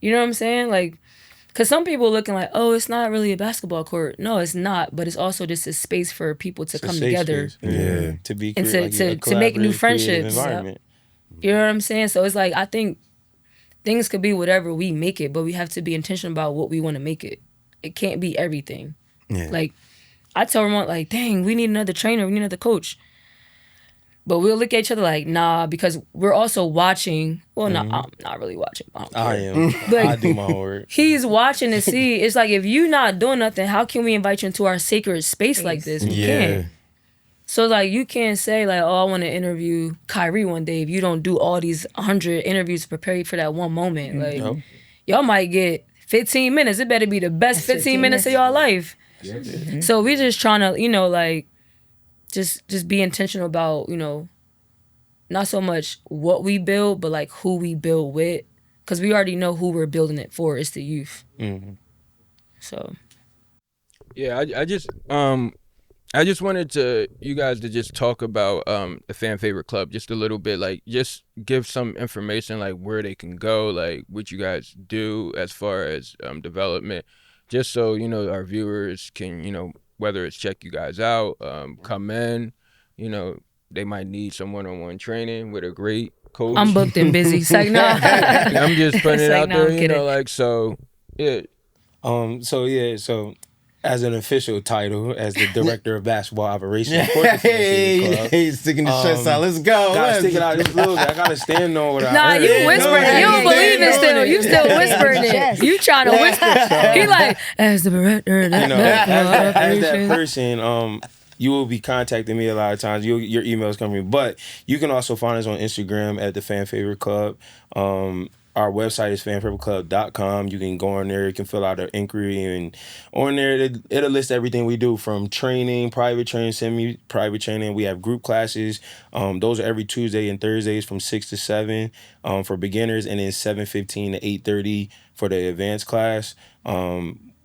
You know what I'm saying? Like, because some people looking like, oh, it's not really a basketball court. No, it's not, but it's also just a space for people to come together. To be and to make new friendships. You know what I'm saying? So it's like, I think things could be whatever we make it, but we have to be intentional about what we want to make it. It can't be everything. Like, I tell Romone, like, dang, we need another trainer, we need another coach. But we'll look at each other like, nah, because we're also watching. Well, I'm not really watching. I am. Like, I do my homework. He's watching to see. It's like, if you're not doing nothing, how can we invite you into our sacred space like this? We can't. So, like, you can't say, like, oh, I want to interview Kyrie one day if you don't do all these 100 interviews to prepare you for that one moment. Like, y'all might get 15 minutes. It better be the best 15 minutes of your life. So we're just trying to, you know, like, just be intentional about, you know, not so much what we build, but like who we build with, because we already know who we're building it for. It's the youth. So yeah, I just wanted you guys to just talk about the fan favorite club just a little bit, like, just give some information, like, where they can go, like, what you guys do as far as development, just so, you know, our viewers can, you know, whether it's check you guys out, come in, you know, they might need some one-on-one training with a great coach. I'm booked and busy. It's like, no. I'm just putting it out there, you know, like, so, yeah. So as an official title as the director of basketball operations for the Hey, sticking the chest out. Let's go. Gotta stick it out just a little bit. I gotta stand on what I Nah, heard. you whispering. You don't believe it still. You still whispering it. You trying to whisper. He like, as the director of as that person, you will be contacting me a lot of times. Your emails come to me. But you can also find us on Instagram at the Fan Favorite Club. Our website is fanfavoriteclub.com. You can go on there. You can fill out an inquiry. And on there, it'll list everything we do from training, private training, semi-private training. We have group classes. Those are every Tuesday and Thursdays from 6 to 7 for beginners, and then 7:15 to 8:30 for the advanced class.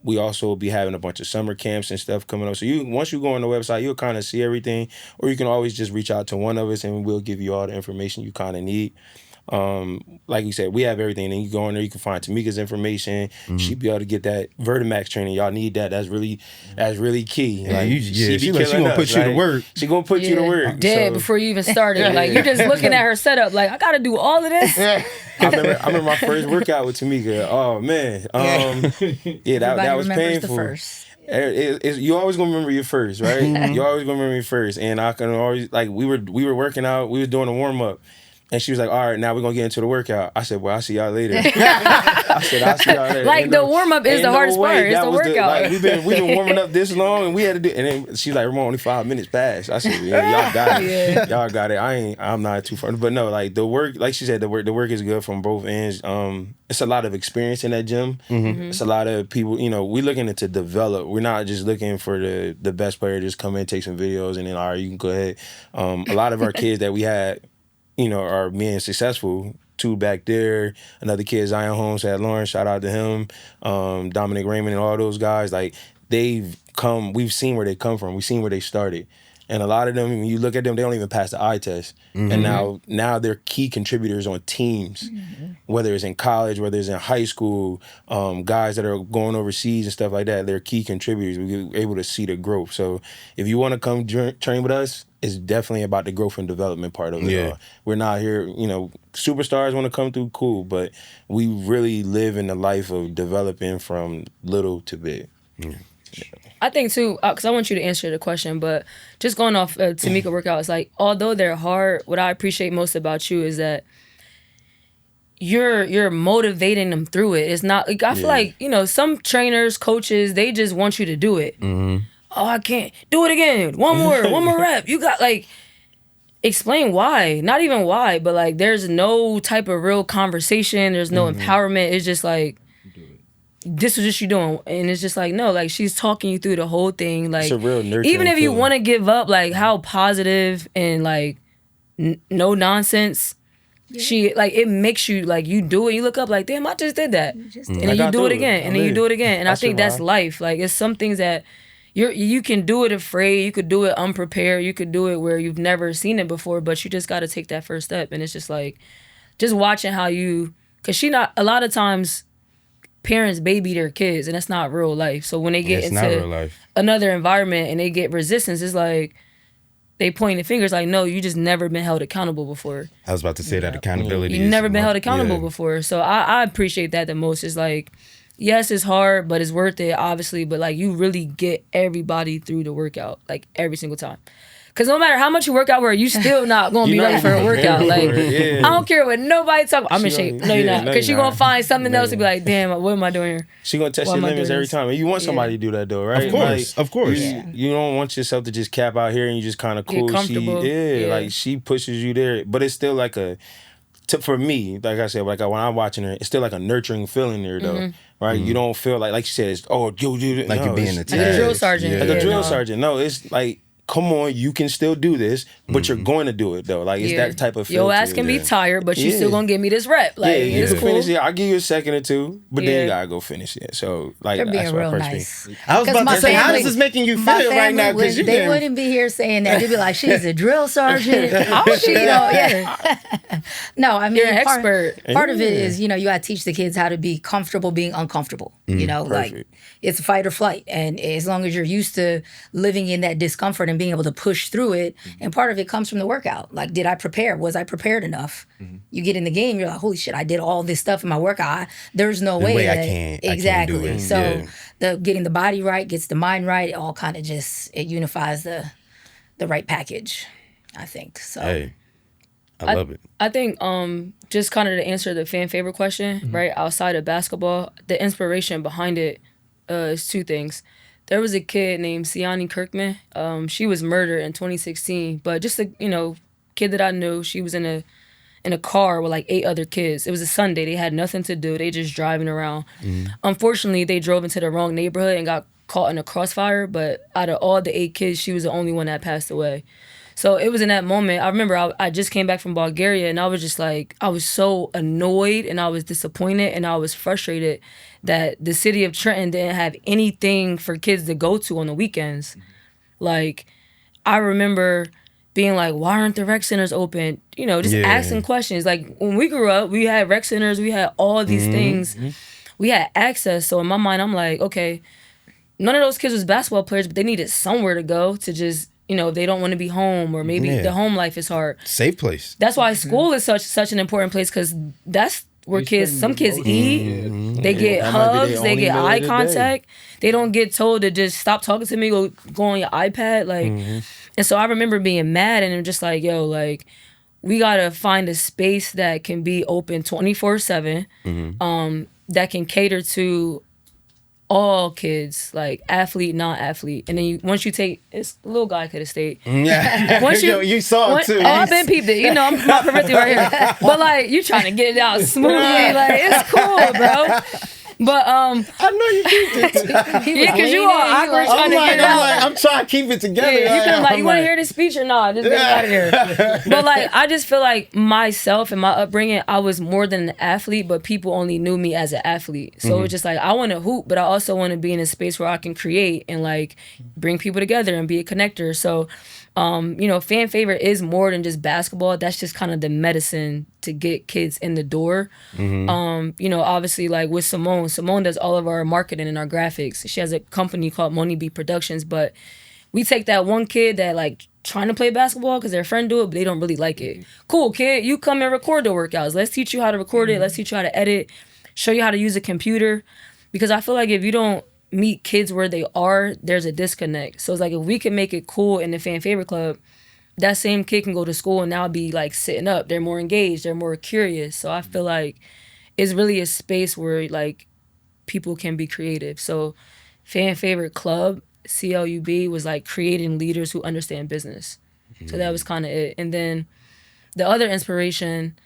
We also will be having a bunch of summer camps and stuff coming up. So once you go on the website, you'll kind of see everything. Or you can always just reach out to one of us and we'll give you all the information you kind of need. Like you said, we have everything. And you go on there, you can find Tamica's information. She'll be able to get that Vertimax training. Y'all need that. That's really key. Yeah, like, she gonna put you to work. She gonna put you to work. Dead before you even started. Like, you're just looking at her setup like, I gotta do all of this. I remember my first workout with Tamica. Oh man. Yeah, that was painful. The first. You always gonna remember your first, right? You always gonna remember your first. And I can always, like, we were working out, we was doing a warm up. And she was like, all right, now we're going to get into the workout. I said, well, I'll see y'all later. I said, I'll see y'all later. Like, the warm-up is the hardest part. It's the workout. We've been warming up this long, and we had to do it. And then she's like, Ramon, only 5 minutes passed. I said, yeah, y'all got it. Yeah. Y'all got it. I'm not too far. But no, like, the work, like she said, the work is good from both ends. It's a lot of experience in that gym. It's a lot of people, we're looking to develop. We're not just looking for the best player to just come in, take some videos, and then, all right, you can go ahead. A lot of our kids that we had, are being successful. 2 back there, another kid, Zion Holmes, had Lawrence, shout out to him, Dominic Raymond and all those guys. Like, we've seen where they come from. We've seen where they started. And a lot of them, when you look at them, they don't even pass the eye test. And now they're key contributors on teams, whether it's in college, whether it's in high school, guys that are going overseas and stuff like that, they're key contributors. We're able to see the growth. So if you want to come train with us, it's definitely about the growth and development part of it all. We're not here, superstars want to come through, cool, but we really live in the life of developing from little to big. I think too, because I want you to answer the question, but just going off Tamica workouts, like, although they're hard, what I appreciate most about you is that you're motivating them through it. It's not, like, I feel like, some trainers, coaches, they just want you to do it. Oh, I can't. Do it again. One more rep. You got, like, explain why. Not even why, but, like, there's no type of real conversation. There's no empowerment. It's just like, this is what you doing. And it's just like, no, like, she's talking you through the whole thing. Like, it's a real nurturing even if you feeling. want to give up, like, how positive and, like, no nonsense. She, like, it makes you, like, you do it, you look up like, damn, I just did that. And then you do it again, and then you do it again. And I think that's life. Like, it's some things that you can do it afraid, you could do it unprepared, you could do it where you've never seen it before, but you just got to take that first step. And it's just like, just watching how you, because a lot of times parents baby their kids, and that's not real life. So when they get into another environment and they get resistance, it's like, they pointing fingers like, no, you just never been held accountable before. I was about to say that accountability. You've never been held accountable before. So I appreciate that the most. It's like, yes, it's hard, but it's worth it, obviously. But, like, you really get everybody through the workout, like, every single time. Because no matter how much you work out, you still not going to be ready for a workout. Like, I don't care what nobody talk about. I'm in shape. No, you're not. Because you're going to find something else and be like, damn, what am I doing here? She going to test your limits every time. And you want somebody to do that, though, right? Of course. You don't want yourself to just cap out here and you just kind of cool. Get comfortable. Like, she pushes you there. But it's still like for me, like I said, like when I'm watching her, it's still like a nurturing feeling there, though. Right? You don't feel like she said, it's, you like you're being like a drill sergeant. Like a drill sergeant. No, it's like, come on, you can still do this, but you're going to do it, though. Like, it's that type of feel. Your ass can be tired, but you still going to give me this rep. Like, it's cool. Finish it. I'll give you a second or two, but then you got to go finish it. So, like, you're being that's real nice. I was about to say, how is this making you feel right now? Because they wouldn't be here saying that. They'd be like, she's a drill sergeant. No, I mean, you're an expert. Part of it is, you got to teach the kids how to be comfortable being uncomfortable. Like, it's fight or flight. And as long as you're used to living in that discomfort and being able to push through it. And part of it comes from the workout. Like, did I prepare? Was I prepared enough? You get in the game, you're like, holy shit, I did all this stuff in my workout. There's no way I that can't exactly. do it. So Yeah. the getting the body right, gets the mind right, it all kind of just it unifies the right package, I think. So Hey, I love it. I think just kind of to answer the fan favorite question, right, outside of basketball, the inspiration behind it is two things. There was a kid named Siani Kirkman. She was murdered in 2016, but just a kid that I knew. She was in a car with like 8 other kids. It was a Sunday. They had nothing to do. They just driving around. Unfortunately, they drove into the wrong neighborhood and got caught in a crossfire. But out of all the 8 kids, she was the only one that passed away. So it was in that moment. I remember I just came back from Bulgaria, and I was just like, I was so annoyed, and I was disappointed, and I was frustrated that the city of Trenton didn't have anything for kids to go to on the weekends. Like, I remember being like, why aren't the rec centers open? Just asking questions. Like, when we grew up, we had rec centers, we had all these things. We had access. So in my mind, I'm like, okay, none of those kids was basketball players, but they needed somewhere to go to just, if they don't want to be home, or maybe the home life is hard. Safe place. That's why school is such an important place, because that's where some kids eat. They get hugs, they get eye contact. They don't get told to just stop talking to me, go on your iPad. Like, and so I remember being mad, and I'm just like, yo, like, we gotta find a space that can be open 24/7, that can cater to all kids, like athlete, non-athlete. And then once you take, this little guy could have stayed. Yeah. Once you saw it too. Oh, I've been peeped it. I'm my periphery right here. But like, you trying to get it out smoothly. Like, it's cool, bro. But I know you peeped it. yeah, because you all awkward trying to get it out. I'm trying to keep it together. Yeah, you could like, you want to hear this speech or not? Just get it out of here. But like, I just feel like myself and my upbringing, I was more than an athlete, but people only knew me as an athlete. So it's just like, I want to hoop, but I also want to be in a space where I can create and like bring people together and be a connector. So, fan favorite is more than just basketball. That's just kind of the medicine to get kids in the door. Obviously, like with Simone does all of our marketing and our graphics. She has a company called Money B Productions, but we take that one kid that like trying to play basketball because their friend do it, but they don't really like it. Cool, kid, you come and record the workouts. Let's teach you how to record it. Let's teach you how to edit, show you how to use a computer. Because I feel like if you don't meet kids where they are, there's a disconnect. So it's like, if we can make it cool in the fan favorite club, that same kid can go to school and now be like sitting up. They're more engaged. They're more curious. So I feel like it's really a space where like people can be creative. So fan favorite club, CLUB, was like creating leaders who understand business. So that was kind of it. And then the other inspiration,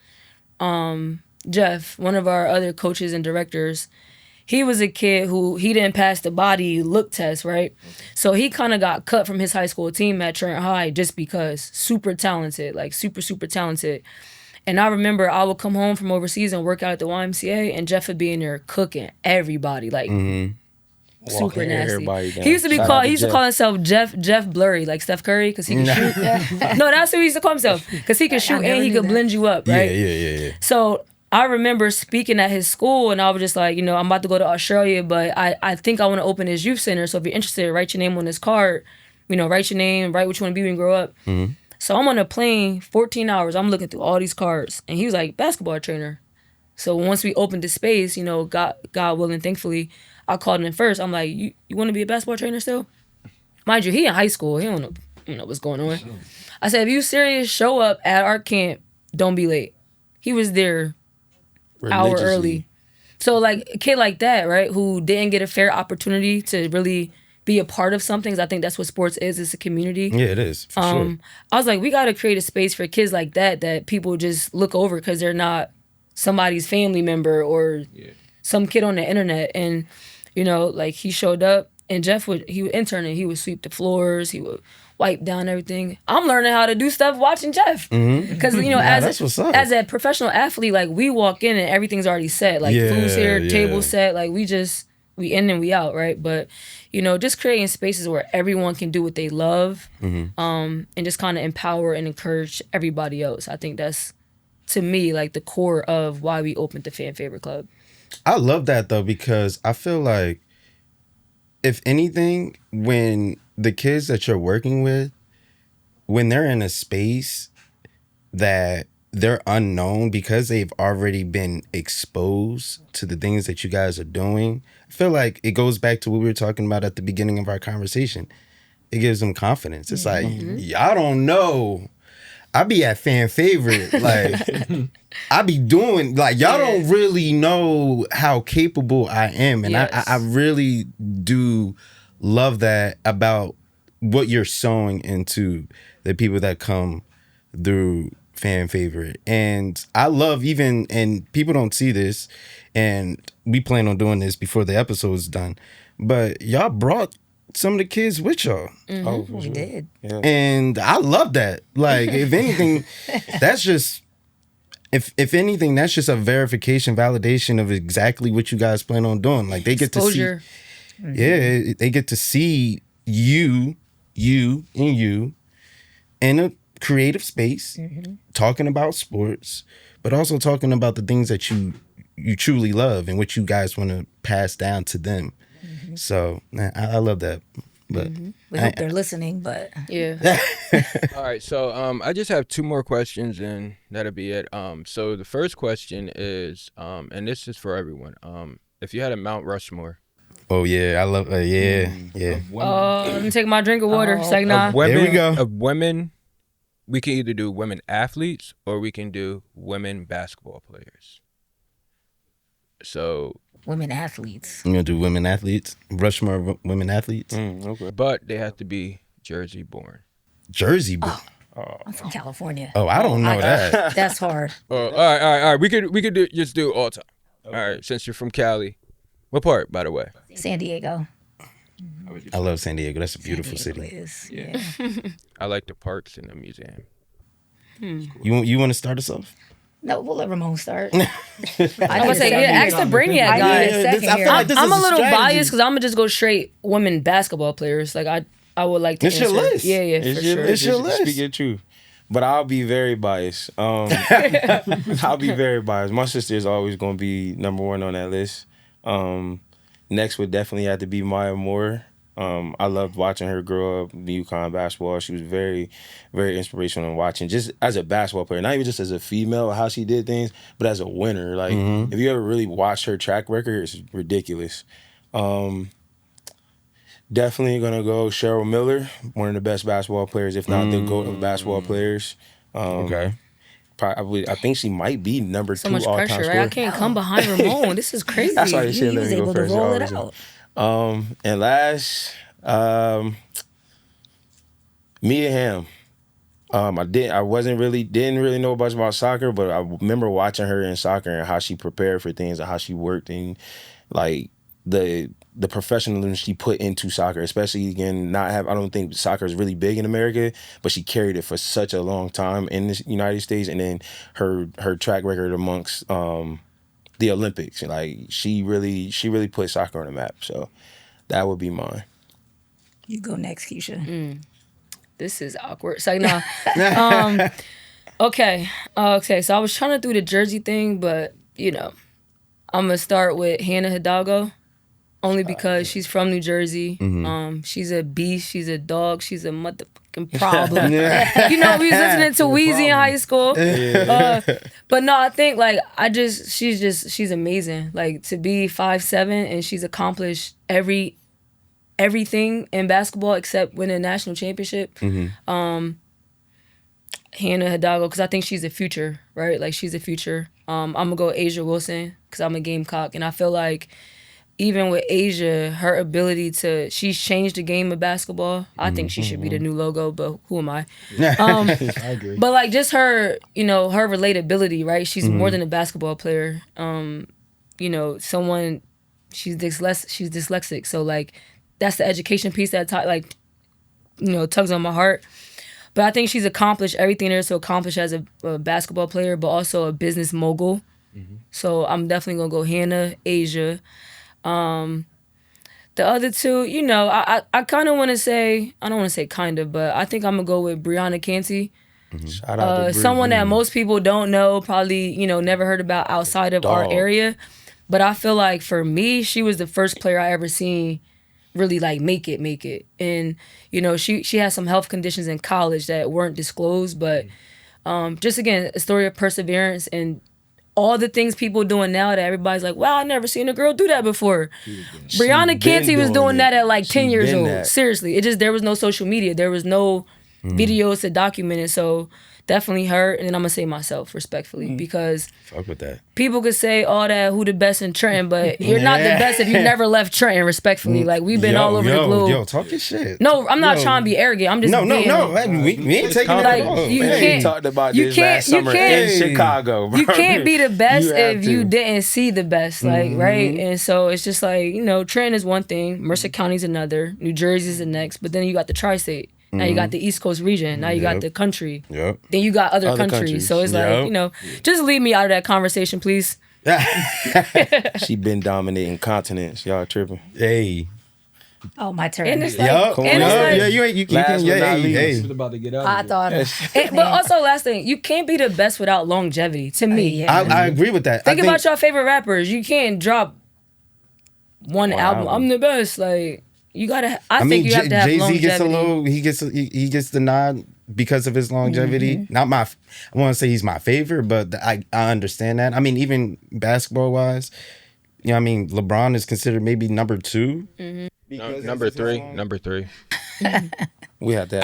Jeff, one of our other coaches and directors, he was a kid who, he didn't pass the body look test, right? So he kind of got cut from his high school team at Trenton High just because. Super talented, like super, super talented. And I remember I would come home from overseas and work out at the YMCA, and Jeff would be in there cooking everybody, like super nasty. He used to be called, he used to call himself Jeff Blurry, like Steph Curry, because he could shoot. No, that's what he used to call himself, because he could shoot and he could blend you up, right? Yeah. So I remember speaking at his school, and I was just like, I'm about to go to Australia, but I think I want to open this youth center. So if you're interested, write your name on this card. Write your name, write what you want to be when you grow up. So I'm on a plane, 14 hours. I'm looking through all these cards. And he was like, basketball trainer. So once we opened the space, God willing, thankfully, I called him first. I'm like, you want to be a basketball trainer still? Mind you, he in high school. He don't know what's going on. I said, if you serious, show up at our camp. Don't be late. He was there hour early. So like a kid like that, right, who didn't get a fair opportunity to really be a part of something, 'cause I think that's what sports is. It's a community. Yeah, it is, for sure. I was like, we got to create a space for kids like that people just look over because they're not somebody's family member or some kid on the internet. And, like he showed up, and he would intern, and he would sweep the floors, he would wipe down everything. I'm learning how to do stuff watching Jeff. Because, as a professional athlete, like we walk in and everything's already set. Like food's here, table set, like we in and we out, right? But, just creating spaces where everyone can do what they love, and just kind of empower and encourage everybody else. I think that's, to me, like the core of why we opened the Fan Favorite Club. I love that though, because I feel like, if anything, when the kids that you're working with when they're in a space that they're unknown because they've already been exposed to the things that you guys are doing, I feel like it goes back to what we were talking about at the beginning of our conversation. It gives them confidence. It's like, y'all don't know. I be at fan favorite. Like, I be doing, like, y'all don't really know how capable I am. And I really do love that about what you're sowing into the people that come through fan favorite. And I love and people don't see this, and we plan on doing this before the episode's done, but y'all brought some of the kids with y'all. Oh, we did. Yeah. And I love that. Like, if anything, that's just, if anything, that's just a verification, validation of exactly what you guys plan on doing. Like, they get Exposure. to see, they get to see you in a creative space, talking about sports, but also talking about the things that you truly love and what you guys want to pass down to them. So I love that. But we hope they're listening, but Yeah. All right, so I just have 2 more questions, and that'll be it. So the first question is, and this is for everyone. If you had a Mount Rushmore, oh yeah, I love yeah. Let me take my drink of water. It's like, nah. There we go. Of women, we can either do women athletes or we can do women basketball players. So women athletes. You gonna do women athletes? Rushmore women athletes? Okay. But they have to be Jersey born. Jersey born. I'm from California. Oh, I don't know that. That's hard. All right. We could just do all time. All right, since you're from Cali. What part, by the way? San Diego. I love San Diego. That's a beautiful San Diego city. is, yeah. I like the parks and the museum. You want to start us off? No, we'll let Romone start. I'm gonna say, ask the Brainiac guy. I'm a little biased because I'm gonna just go straight women basketball players. Like, I would like to It's answer. your list. Yeah, for sure. It's your list. Speak your truth. But I'll be very biased. I'll be very biased. My sister is always going to be number 1 on that list. Next would definitely have to be Maya Moore. I loved watching her grow up in UConn basketball. She was very, very inspirational in watching, just as a basketball player, not even just as a female, how she did things, but as a winner. Like, if you ever really watched her track record, it's ridiculous. Definitely gonna go Cheryl Miller, one of the best basketball players, if not the GOAT of basketball players. Okay. Probably, I think she might be number 2 So much all-time pressure, scorer. right? I can't come behind Ramon. This is crazy. That's why they He said let was me go able to first. roll it Always. out. And last, Mia Hamm. I wasn't didn't really know much about soccer, but I remember watching her in soccer and how she prepared for things and how she worked and like the professionalism she put into soccer, especially again I don't think soccer is really big in America, but she carried it for such a long time in the United States, and then her track record amongst the Olympics, like she really put soccer on the map. So that would be mine. You go next, Keisha. This is awkward. So, no. Okay. So I was trying to do the Jersey thing, but, I'm going to start with Hannah Hidalgo, only because she's from New Jersey. She's a beast. She's a dog. She's a motherfucking problem. We was listening to Weezy in high school. But no, I think, like, she's amazing. Like, to be 5'7", and she's accomplished everything in basketball except win a national championship. Hannah Hidalgo, because I think she's the future, right? Like, she's the future. I'm going to go Asia Wilson because I'm a Gamecock. And I feel like even with Asia, her ability she's changed the game of basketball. I think she should be the new logo, but who am I? I agree. But, like, just her, her relatability, right? She's more than a basketball player. She's dyslexic. So, like, that's the education piece that tugs on my heart. But I think she's accomplished everything there is to accomplish as a basketball player, but also a business mogul. So I'm definitely gonna go Hannah, Asia. The other two, I kind of want to say, I don't want to say kind of, but I think I'm gonna go with Brianna Canty. Shout out to Bree. Someone that most people don't know, probably never heard about outside of our area. But I feel like for me, she was the first player I ever seen really like make it. And you know, she had some health conditions in college that weren't disclosed, but just again, a story of perseverance and all the things people doing now that everybody's like, wow, I never seen a girl do that before. Brianna Canty was doing that at like 10 years old. Seriously, there was no social media, there was no videos to document it. So definitely her, and then I'm gonna say myself respectfully, because fuck with that. People could say all that, who the best in Trenton, but you're not the best if you never left Trenton, respectfully. Like, we've been all over the globe. Yo, talk your shit. No, I'm not trying to be arrogant. I'm just no. We ain't taking that at all. You can't talked about this last summer in Chicago, bro. You can't be the best if you didn't see the best, like, right? And so it's just like, you know, Trenton is one thing, Mercer County's another, New Jersey's the next, but then you got the tri-state. Now you got the East Coast region. Now you got the country. Then you got other countries. So it's like, you know, just leave me out of that conversation, please. She been dominating continents. Y'all tripping. Hey. Oh, my turn. And it's like, you can. Hey. About to get out I thought. But also, last thing, you can't be the best without longevity. To me, I agree with that. Think about your favorite rappers. You can't drop one album. I'm the best. Like, you gotta. I think you have to have longevity. He gets the nod because of his longevity. Not my. I want to say he's my favorite, but I understand that. I mean, even basketball wise, you know, I mean, LeBron is considered maybe number 2. Number three. We have to.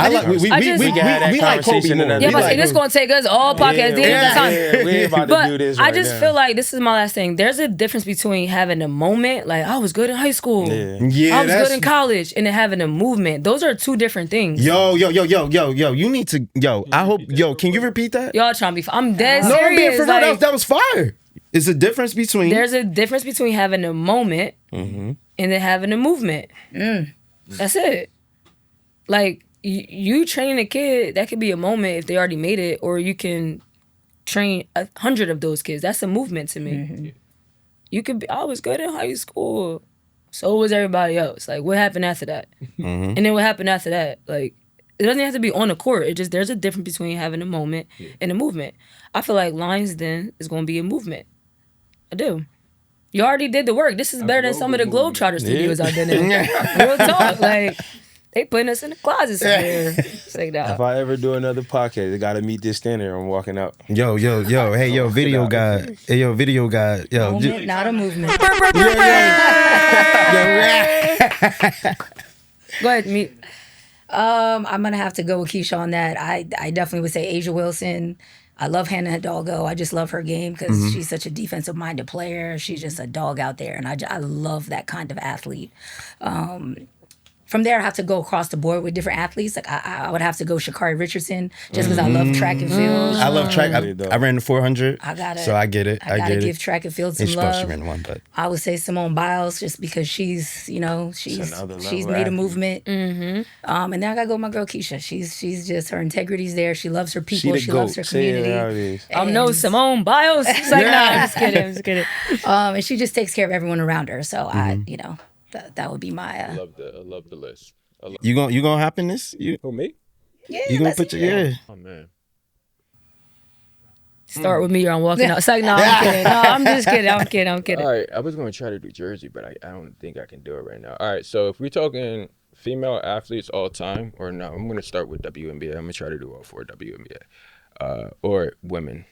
We like Kobe more. Yeah, but this gonna take us all podcasts the end of the time. Yeah, we ain't about to do this. I just feel like this is my last thing. There's a difference between having a moment, like I was good in high school, I was good in college, and then having a movement. Those are two different things. Yo. You need to. I hope. Can you repeat that? Y'all trying to be? I'm dead serious. No, I'm being for real. Like, That was fire. It's a difference between. There's a difference between having a moment and then having a movement. That's it. Like, you training a kid, that could be a moment if they already made it, or you can train 100 of those kids. That's a movement to me. You could be, I was good in high school, so was everybody else. Like, what happened after that? And then what happened after that? Like, it doesn't have to be on the court. It just, there's a difference between having a moment and a movement. I feel like Lions Den is going to be a movement. I do. You already did the work. This is better than some of the Globetrotter studios I've been in. Real talk. Like, they putting us in the closet somewhere. It's like that. If I ever do another podcast, they got to meet this standard. I'm walking out. Yo. Hey, yo, video guy. Hey, yo, video guy. Yo, Moment, not a movement. Go ahead, meet. I'm going to have to go with Keisha on that. I definitely would say Asia Wilson. I love Hannah Hidalgo. I just love her game because she's such a defensive-minded player. She's just a dog out there, and I love that kind of athlete. From there, I have to go across the board with different athletes. Like I would have to go Sha'Carri Richardson just because I love track and field. I love track. I ran the 400, so I get it. I gotta give track and field some love. She ran one, but I would say Simone Biles just because she's made a movement. And then I gotta go with my girl Keisha. She's just, her integrity's there. She loves her people. She loves her community. I'm no Simone Biles. It's like, nah, I'm just kidding. And she just takes care of everyone around her. So that would be my. I love the list. You gonna hop in this? Who, me? Yeah. You gonna put your Oh man. Start with me or I'm walking out. It's like, no, I'm kidding. No, I'm just kidding. I'm kidding. All right, I was gonna try to do Jersey, but I don't think I can do it right now. All right, so if we're talking female athletes all time, or no, I'm gonna start with WNBA. I'm gonna try to do all 4 WNBA, or women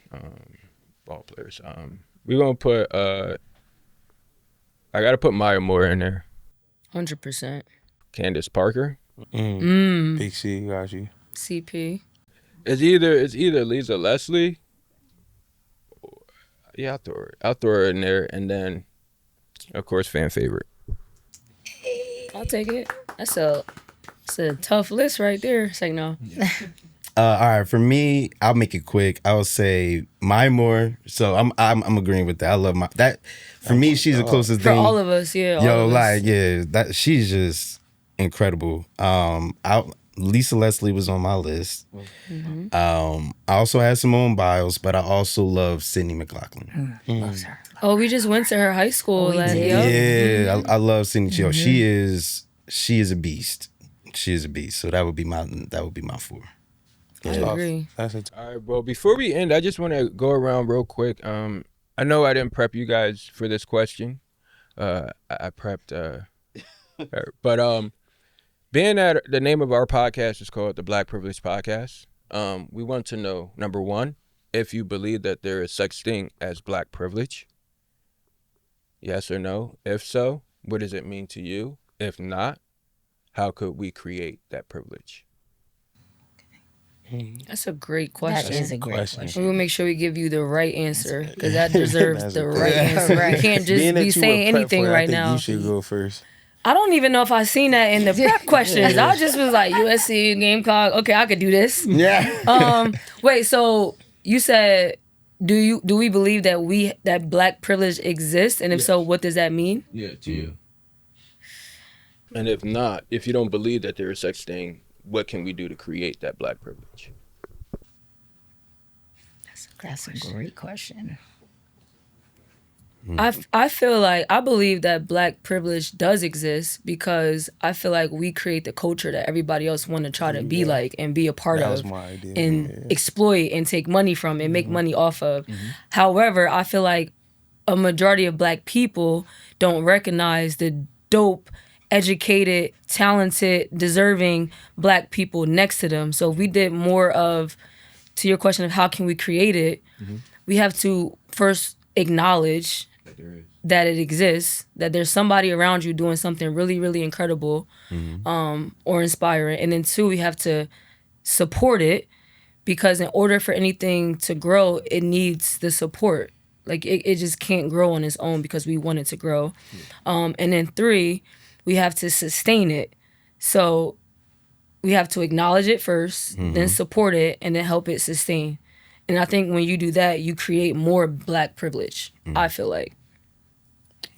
ball players. We're gonna put. I gotta put Maya Moore in there. 100%. Candace Parker. Big C, got you. CP. It's either Lisa Leslie. Yeah, I'll throw her in there, and then, of course, fan favorite. I'll take it. It's a tough list right there. It's like, no. all right, for me, I'll make it quick. I would say Maya Moore. So I'm agreeing with that. I love that. For me, she's the closest thing. For all of us, yeah. Yo, like, yeah, that she's just incredible. Lisa Leslie was on my list. I also had Simone Biles, but I also love Sydney McLaughlin. Loves her. Oh, we just went to her high school. Yeah, I love Sydney. She is a beast. She is a beast. So that would be my 4. I agree. All right, well, before we end, I just want to go around real quick. I know I didn't prep you guys for this question. I prepped But being that the name of our podcast is called the Black Privilege Podcast, we want to know, number one, if you believe that there is such thing as black privilege. Yes or no? If so, what does it mean to you? If not, how could we create that privilege? That's a great That question. is a great Question. question. We'll make sure we give you the right answer because that deserves That's the a right great- answer. Right. You can't just Being that be you saying were prepped anything for it, right I think now. you should go first. I don't even know if I seen that in the prep questions. I just was like USC, Gamecock. Okay, I could do this. Yeah. Wait, so you said, do we believe that black privilege exists, and if so, what does that mean? Yeah, to you. And if not, if you don't believe that there is such thing, what can we do to create that black privilege? That's a great question. I feel like I believe that black privilege does exist because I feel like we create the culture that everybody else want to try to be like and be a part That was of my idea. and exploit and take money from and make money off of. However, I feel like a majority of black people don't recognize the dope, educated, talented, deserving black people next to them. So if we did more of, to your question of how can we create it, we have to first acknowledge that it exists, that there's somebody around you doing something really, really incredible or inspiring. And then two, we have to support it because in order for anything to grow, it needs the support. Like it just can't grow on its own because we want it to grow. And then three, we have to sustain it. So we have to acknowledge it first, then support it, and then help it sustain. And I think when you do that, you create more black privilege, I feel like.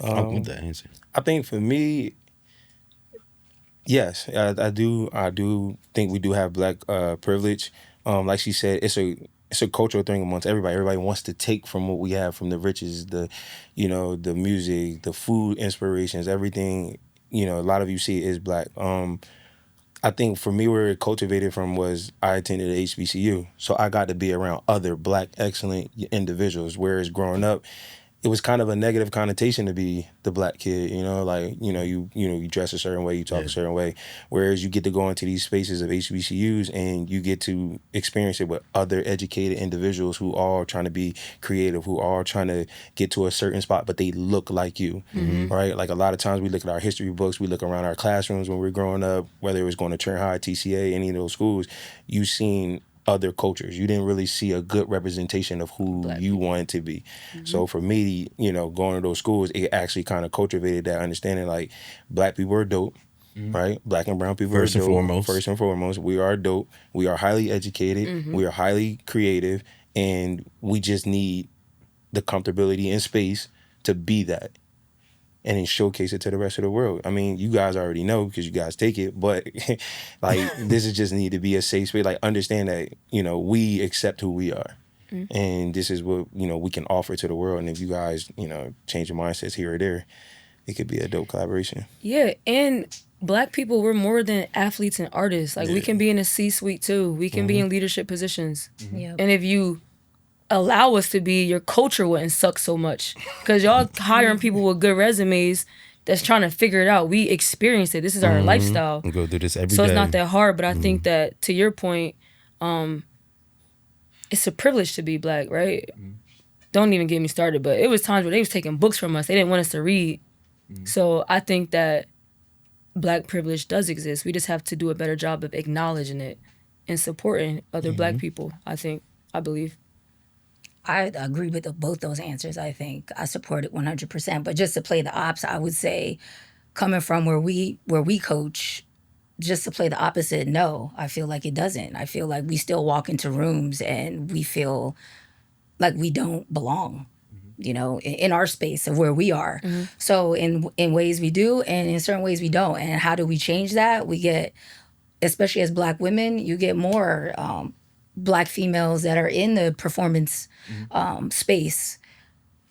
I'll give that answer. I think for me, yes, I do think we do have black privilege. Like she said, it's a cultural thing amongst everybody. Everybody wants to take from what we have, from the riches, the music, the food, inspirations, everything. A lot of you see is black. I think for me, where it cultivated from was I attended a HBCU, so I got to be around other black excellent individuals. Whereas growing up, it was kind of a negative connotation to be the black kid, you dress a certain way, you talk a certain way. Whereas you get to go into these spaces of HBCUs and you get to experience it with other educated individuals who are trying to be creative, who are trying to get to a certain spot, but they look like you, right? Like a lot of times we look at our history books, we look around our classrooms when we're growing up, whether it was going to Trent High, TCA, any of those schools, you've seen other cultures. You didn't really see a good representation of who you wanted to be. So for me, going to those schools, it actually kind of cultivated that understanding, like black people are dope, right? Black and brown people First are and dope. foremost. First and foremost, we are dope. We are highly educated. We are highly creative. And we just need the comfortability and space to be that and then showcase it to the rest of the world. I mean, you guys already know because you guys take it, but like this is just need to be a safe space. Like understand that, we accept who we are. And this is what, we can offer to the world. And if you guys, change your mindsets here or there, it could be a dope collaboration. Yeah, and black people, we're more than athletes and artists. Like we can be in a C-suite too. We can be in leadership positions. Yep. And if you allow us to be, your culture wouldn't suck so much because y'all hiring people with good resumes that's trying to figure it out. We experience it. This is our lifestyle. We go through this every day. So it's not that hard, but I think that to your point, it's a privilege to be black, right? Don't even get me started, but it was times where they was taking books from us. They didn't want us to read. So I think that black privilege does exist. We just have to do a better job of acknowledging it and supporting other black people, I believe. I agree with both those answers. I think I support it 100%. But just to play the ops, I would say, coming from where we coach, just to play the opposite, no, I feel like it doesn't. I feel like we still walk into rooms and we feel like we don't belong, in our space of where we are. So in ways we do, and in certain ways we don't. And how do we change that? We get, especially as black women, you get more black females that are in the performance space,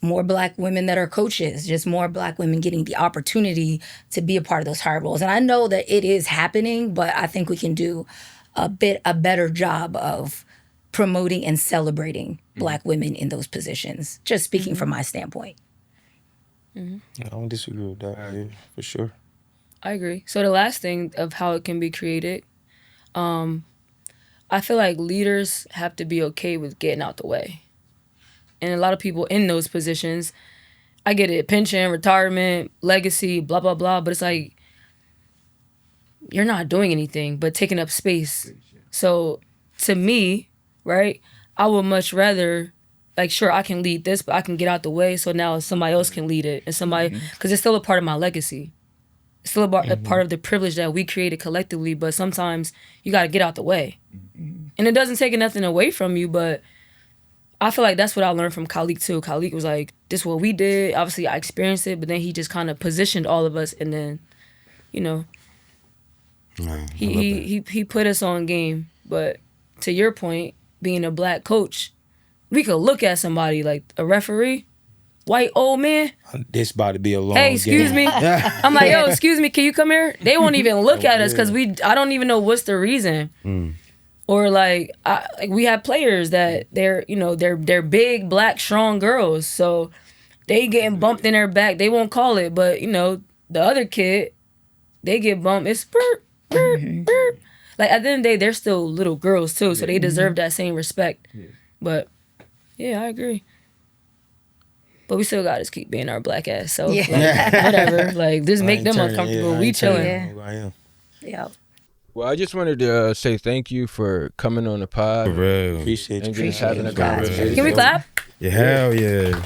more black women that are coaches, just more black women getting the opportunity to be a part of those higher roles. And I know that it is happening, but I think we can do a better job of promoting and celebrating black women in those positions, just speaking from my standpoint. I don't disagree with that, for sure. I agree. So the last thing of how it can be created, I feel like leaders have to be okay with getting out the way. And a lot of people in those positions, I get it, pension, retirement, legacy, blah, blah, blah. But it's like, you're not doing anything but taking up space. So to me, right, I would much rather, like, sure, I can lead this, but I can get out the way so now somebody else can lead it. And somebody, because it's still a part of my legacy. It's still a part of the privilege that we created collectively, but sometimes you got to get out the way. And it doesn't take nothing away from you, but I feel like that's what I learned from Khalik too. Khalik was like, this is what we did. Obviously, I experienced it, but then he just kind of positioned all of us, and then, you know, he put us on game. But to your point, being a black coach, we could look at somebody like a referee, white old man. This about to be a long Hey, excuse me. I'm like, yo, excuse me, can you come here? They won't even look at us because I don't even know what's the reason. Or like we have players that they're big, black, strong girls. So they getting bumped in their back. They won't call it, but the other kid, they get bumped. It's burp, burp, burp. Like at the end of the day, they're still little girls too, so they deserve that same respect. But yeah, I agree. But we still got to keep being our black ass. So like, whatever. Like just make them uncomfortable. We chilling. Yeah. Well, I just wanted to say thank you for coming on the pod. Appreciate you. And just having a conversation. Can we clap? Yeah, hell yeah.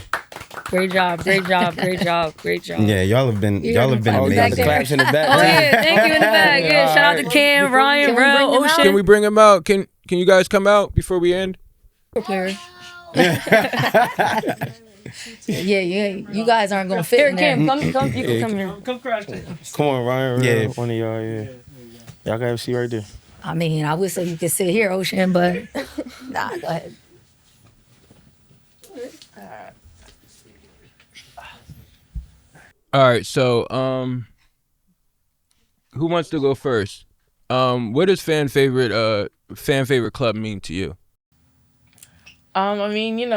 Great job, great job, great job, great job. Yeah, y'all have been Oh, you got the amazing. claps in the back. Oh yeah, thank you in the back. Yeah, shout out to Cam, Ryan, Rel, Ocean. Can we bring him out? Can you guys come out before we end? Yeah, you guys aren't gonna fit in there. Cam, come, you can come here. Come crash. Come on, Ryan. Yeah. One of y'all, yeah. Y'all got to see right there. I mean, I would say you could sit here, Ocean, but nah, go ahead. All right, so who wants to go first? What does fan favorite club mean to you? I mean,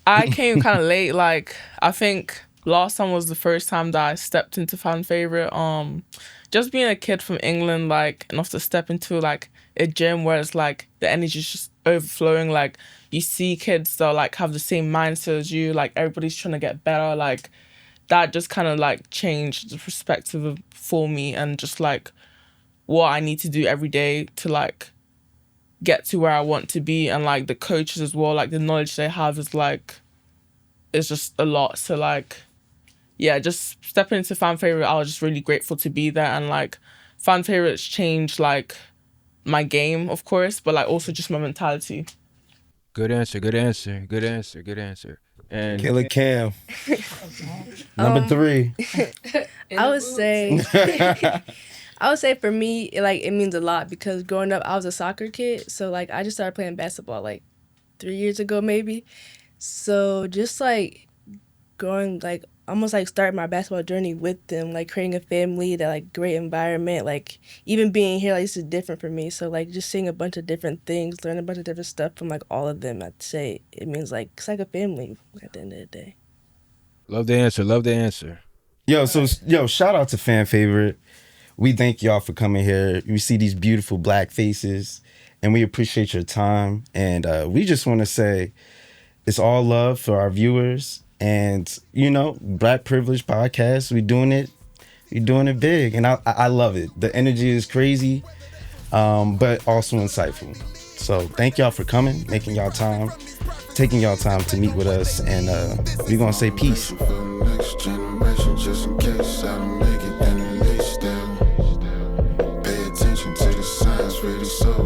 I came kind of late. Like, I think last time was the first time that I stepped into fan favorite. Just being a kid from England, like, enough to step into like a gym where it's like the energy's just overflowing. Like, you see kids that like have the same mindset as you. Like, everybody's trying to get better. Like, that just kind of like changed the perspective for me and just like what I need to do every day to like get to where I want to be. And like the coaches as well, like the knowledge they have is like, it's just a lot. So like, yeah, just stepping into fan favorite, I was just really grateful to be there. And like fan favorites changed like my game, of course, but like also just my mentality. Good answer. And Killer Cam. Number 3. I would say for me, like, it means a lot because growing up, I was a soccer kid. So, like, I just started playing basketball, like, 3 years ago, maybe. So, just, like, going, like, almost, like, starting my basketball journey with them, like, creating a family, that, like, great environment. Like, even being here, like, this is different for me. So, like, just seeing a bunch of different things, learning a bunch of different stuff from, like, all of them, I'd say it means, like, it's like a family at the end of the day. Love the answer. Yo, shout out to fan favorite. We thank y'all for coming here. We see these beautiful black faces, and we appreciate your time. And we just want to say it's all love for our viewers. And, Black Privilege Podcast, we're doing it big. And I love it. The energy is crazy, but also insightful. So thank y'all for coming, making y'all time, taking y'all time to meet with us. And we're going to say peace. Next generation, just in case I don't make it, then at least they'll pay attention to the signs, read the soul.